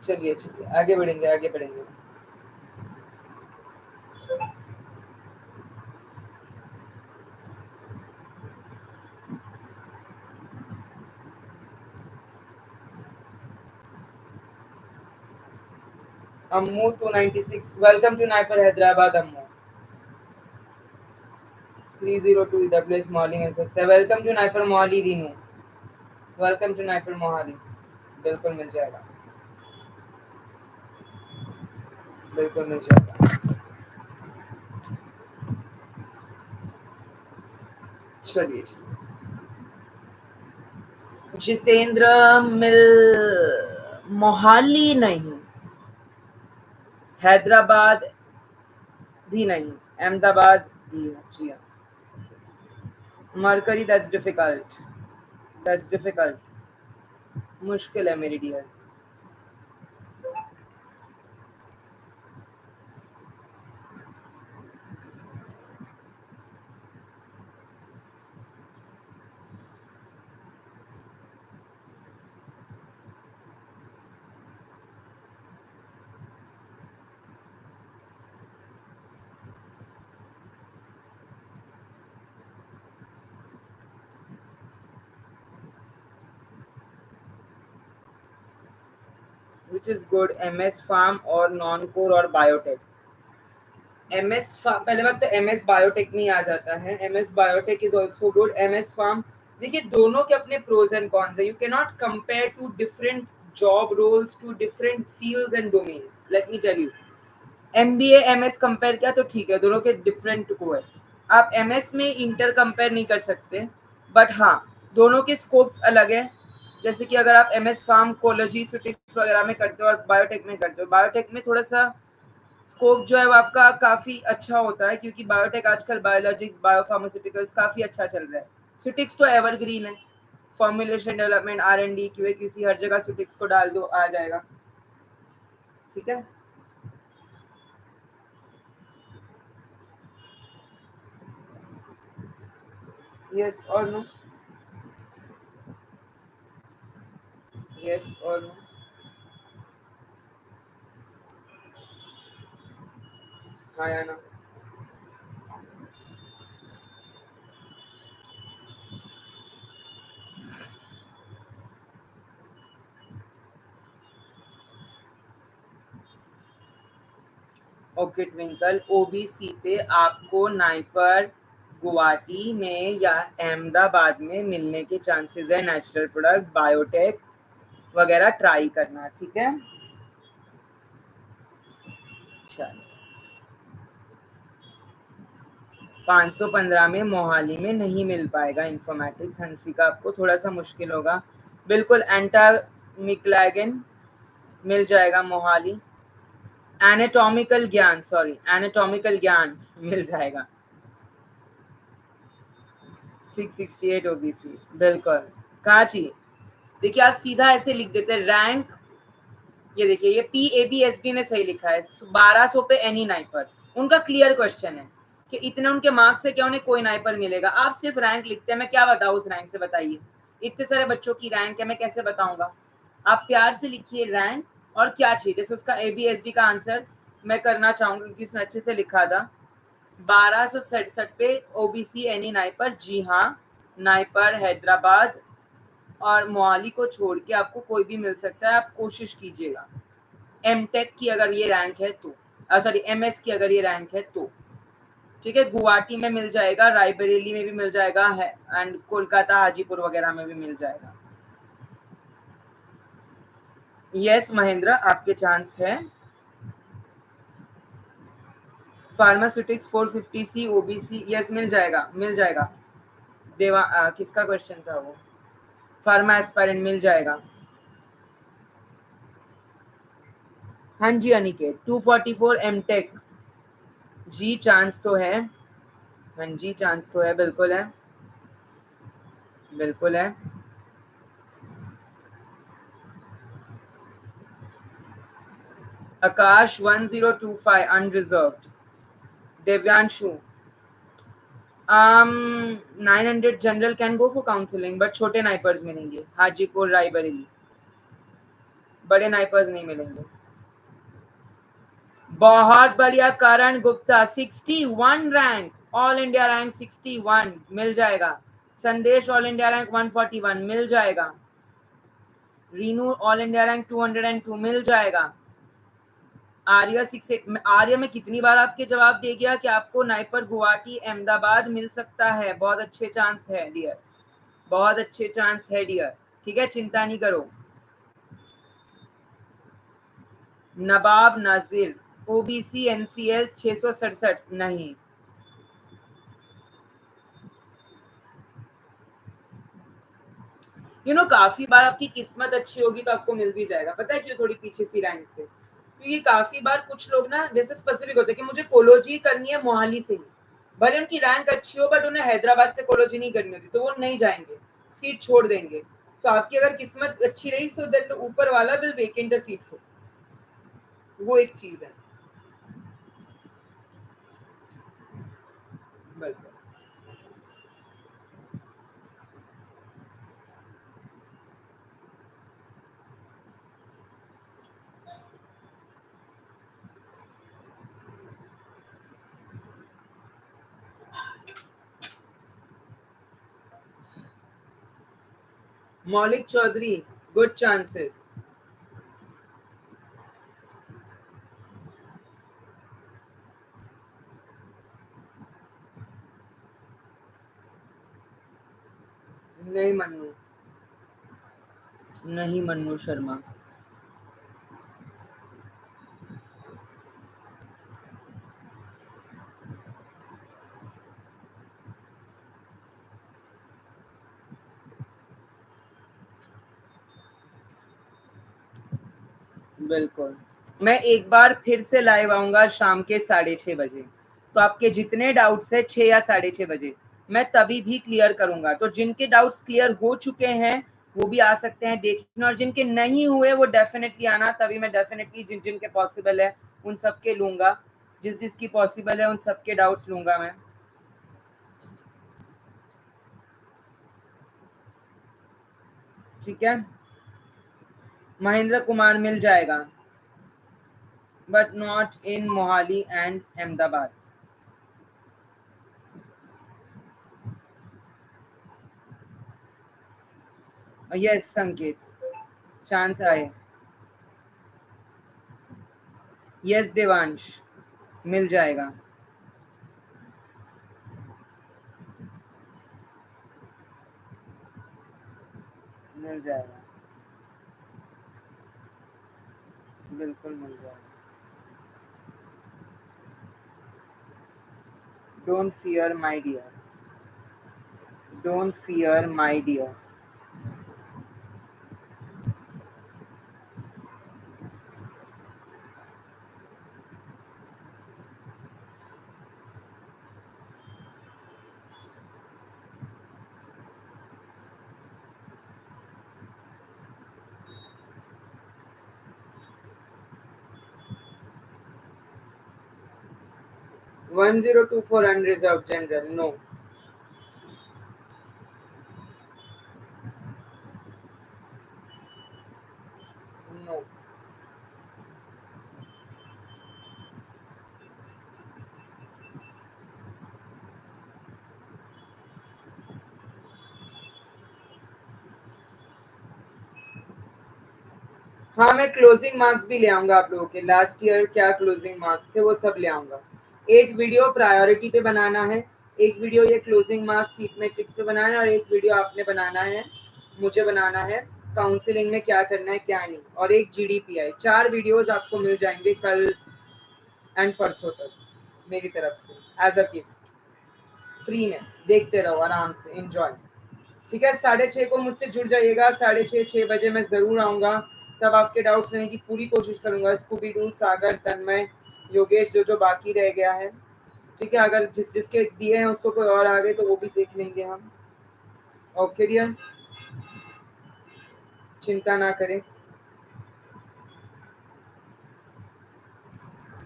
चलिए चलिए आगे बढ़ेंगे, आगे बढ़ेंगे। Ammu 296, welcome to NIPER Hyderabad. Ammu 302 WS Mohali मिल सकता है। Welcome to NIPER Mohali Rinu, welcome to NIPER Mohali. बिल्कुल मिल जाएगा, बिल्कुल मिल जाएगा। चलिए चलिए। जितेंद्र मिल मोहाली नहीं, हैदराबाद भी नहीं, अहमदाबाद भी है। जी हाँ, mercury that's difficult, that's difficult, मुश्किल है मेरी dear. Which is good, MS pharm और नॉन कोर और बायोटेक? MS फार्म, पहले बात तो MS बायोटेक नहीं आ जाता है, MS biotech is also good. MS pharm, देखिए दोनों के अपने प्रोज एंड कॉन्स है। You can not compare two different job roles, two different fields and domains. Let me tell you, MBA MS compare किया तो ठीक है, दोनों के डिफरेंट को है। आप MS में इंटर कंपेयर नहीं कर सकते, बट हाँ दोनों के स्कोप्स अलग है। जैसे कि अगर आप MS फार्माकोलॉजी सुटिक्स वगैरह में करते हो और बायोटेक में करते हो, बायोटेक में थोड़ा सा स्कोप जो है वो आपका काफ़ी अच्छा होता है, क्योंकि बायोटेक आजकल बायोलॉजिक्स बायोफार्मास्यूटिकल्स काफ़ी अच्छा चल रहा है। सुटिक्स तो एवरग्रीन है, फॉर्मुलेशन डेवलपमेंट R&D QA/QC हर जगह सुटिक्स को डाल दो, आ जाएगा। ठीक है, यस और नो, यस और नो। हाँ या ना। ओके ट्विंकल, OBC पे आपको नाइपर गुवाहाटी में या अहमदाबाद में मिलने के चांसेस है। नेचुरल प्रोडक्ट्स बायोटेक वगैरह ट्राई करना, ठीक है। चलो 515 में मोहाली में नहीं मिल पाएगा इंफॉर्मेटिक्स, हंसी का आपको थोड़ा सा मुश्किल होगा। बिल्कुल एंटा मिकलैगन मिल जाएगा मोहाली। एनाटॉमिकल ज्ञान, सॉरी एनाटॉमिकल ज्ञान मिल जाएगा। 668 OBC बिल्कुल। कहाँ चाहिए? देखिए आप सीधा ऐसे लिख देते हैं रैंक, ये देखिए ये PABSD ने सही लिखा है 1200 पे एनी नाइपर। उनका क्लियर क्वेश्चन है कि इतने उनके मार्क्स से क्या उन्हें कोई नाइपर मिलेगा। आप सिर्फ रैंक लिखते हैं, मैं क्या बताऊँ उस रैंक से, बताइए। इतने सारे बच्चों की रैंक है, मैं कैसे बताऊंगा। आप प्यार से लिखिए रैंक और क्या चाहिए। जैसे उसका ABSD का आंसर मैं करना चाहूंगा क्योंकि उसने अच्छे से लिखा था। 1267 पे OBC एनी नाइपर, जी हाँ नाइपर हैदराबाद और मोहाली को छोड़ के आपको कोई भी मिल सकता है, आप कोशिश कीजिएगा। MTech की अगर ये रैंक है तो, सॉरी MS की अगर ये रैंक है तो, ठीक है। गुवाहाटी में मिल जाएगा, रायबरेली में भी मिल जाएगा है, एंड कोलकाता हाजीपुर वगैरह में भी मिल जाएगा। यस महेंद्र, आपके चांस है। फार्मास्यूटिक्स 450C OBC, यस मिल जाएगा, मिल जाएगा। देवा किसका क्वेश्चन था वो? फार्मा एस्पायरेंट मिल जाएगा। हाँ जी अनिकेत, 244 MTech, जी चांस तो है। हाँ जी चांस तो है, बिल्कुल है, बिल्कुल है। Akash 1025 unreserved. Devyanshu 900 general can go for counselling but छोटे नाइपर्स मिलेंगे, हाजीपुर रायबरेली, बड़े नाइपर्स नहीं मिलेंगे। बहुत बढ़िया Karan Gupta 61 rank, all India rank 61 मिल जाएगा। संदेश ऑल इंडिया रैंक 141 मिल जाएगा। रीनू ऑल इंडिया रैंक 202 मिल जाएगा। आर्या 68, आर्या में कितनी बार आपके जवाब दे गया कि आपको नाइपर गुवाहाटी अहमदाबाद मिल सकता है। बहुत अच्छे चांस है डियर, बहुत अच्छे चांस है डियर, ठीक है, चिंता नहीं करो। नवाब नाजिर OBC NCL 667 नहीं। काफी बार आपकी किस्मत अच्छी होगी तो आपको मिल भी जाएगा। पता है क्यों? थोड़ी पीछे सी रैंक से, क्योंकि काफी बार कुछ लोग ना जैसे स्पेसिफिक होते हैं कि मुझे कोलोजी करनी है मोहाली से ही, भले उनकी रैंक अच्छी हो बट उन्हें हैदराबाद से कोलोजी नहीं करनी होती, तो वो नहीं जाएंगे, सीट छोड़ देंगे। सो आपकी अगर किस्मत अच्छी रही सो देन ऊपर वाला will vacant a seat for, वो एक चीज है। बिल्कुल। मौलिक चौधरी गुड चांसेस। नहीं मन्नू, नहीं मन्नू शर्मा। बिल्कुल। मैं एक बार फिर से लाइव आऊँगा शाम के 6:30 बजे। तो आपके जितने डाउट्स हैं 6 या 6:30 बजे, मैं तभी भी क्लियर करूँगा। तो जिनके डाउट्स क्लियर हो चुके हैं, वो भी आ सकते हैं देखने, और जिनके नहीं हुए वो डेफ़िनेटली आना, तभी मैं डेफ़िनेटली जिन-जिनके पॉसिबल है, उन सबके लूँगा। जिस-जिसकी पॉसिबल है, उन सबके डाउट्स लूँगा मैं। ठीक है? महेंद्र कुमार मिल जाएगा, but not in Mohali and Ahmedabad. Yes Sanket, chance आए। यस देवांश, मिल जाएगा। मिल जाएगा, बिल्कुल मिल जाएगा। Don't fear my dear, don't fear my dear. One 1024 unreserved general, no. No. हाँ, मैं क्लोजिंग मार्क्स भी ले आऊंगा आप लोगों के। लास्ट ईयर क्या क्लोजिंग मार्क्स थे वो सब ले आऊंगा। एक वीडियो प्रायोरिटी पे बनाना है, एक वीडियो ये क्लोजिंग मार्क्स सीट मैट्रिक्स पे बनाना है, और एक वीडियो आपने बनाना है, मुझे बनाना है काउंसलिंग में क्या करना है क्या नहीं, और एक जीडीपीआई। 4 वीडियोस आपको मिल जाएंगे कल एंड परसों तक मेरी तरफ से एज अ गिफ्ट, फ्री में। देखते रहो आराम से, एंजॉय। ठीक है, 6:30 को मुझसे जुड़ जाइएगा। 6:30 बजे मैं जरूर आऊंगा, तब आपके डाउट्स लेने की पूरी कोशिश करूंगा। स्कूबी डू, सागर, तन्मय, योगेश, जो जो बाकी रह गया है। ठीक है, अगर जिस जिसके दिए हैं उसको कोई और आ गए तो वो भी देख लेंगे हम। ओके डियर, चिंता ना करें।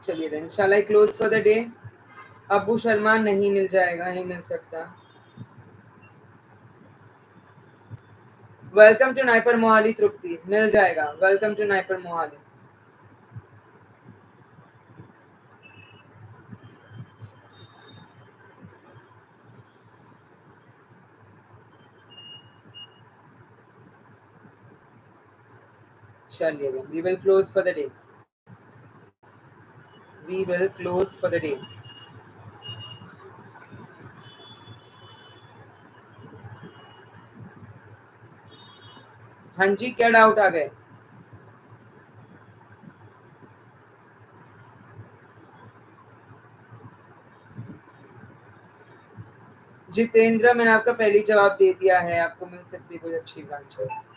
चलिए then, shall I close for the day? Abu Sharma नहीं मिल जाएगा, नहीं मिल सकता। Welcome to NIPER Mohali Tripti, मिल जाएगा। Welcome to NIPER Mohali. चलिए then, we will close for the day. We will close for the day. हाँ जी, क्या डाउट आ गए? जितेंद्र, मैंने आपका पहले जवाब दे दिया है, आपको मिल सकती है कोई अच्छी ब्रांचेस।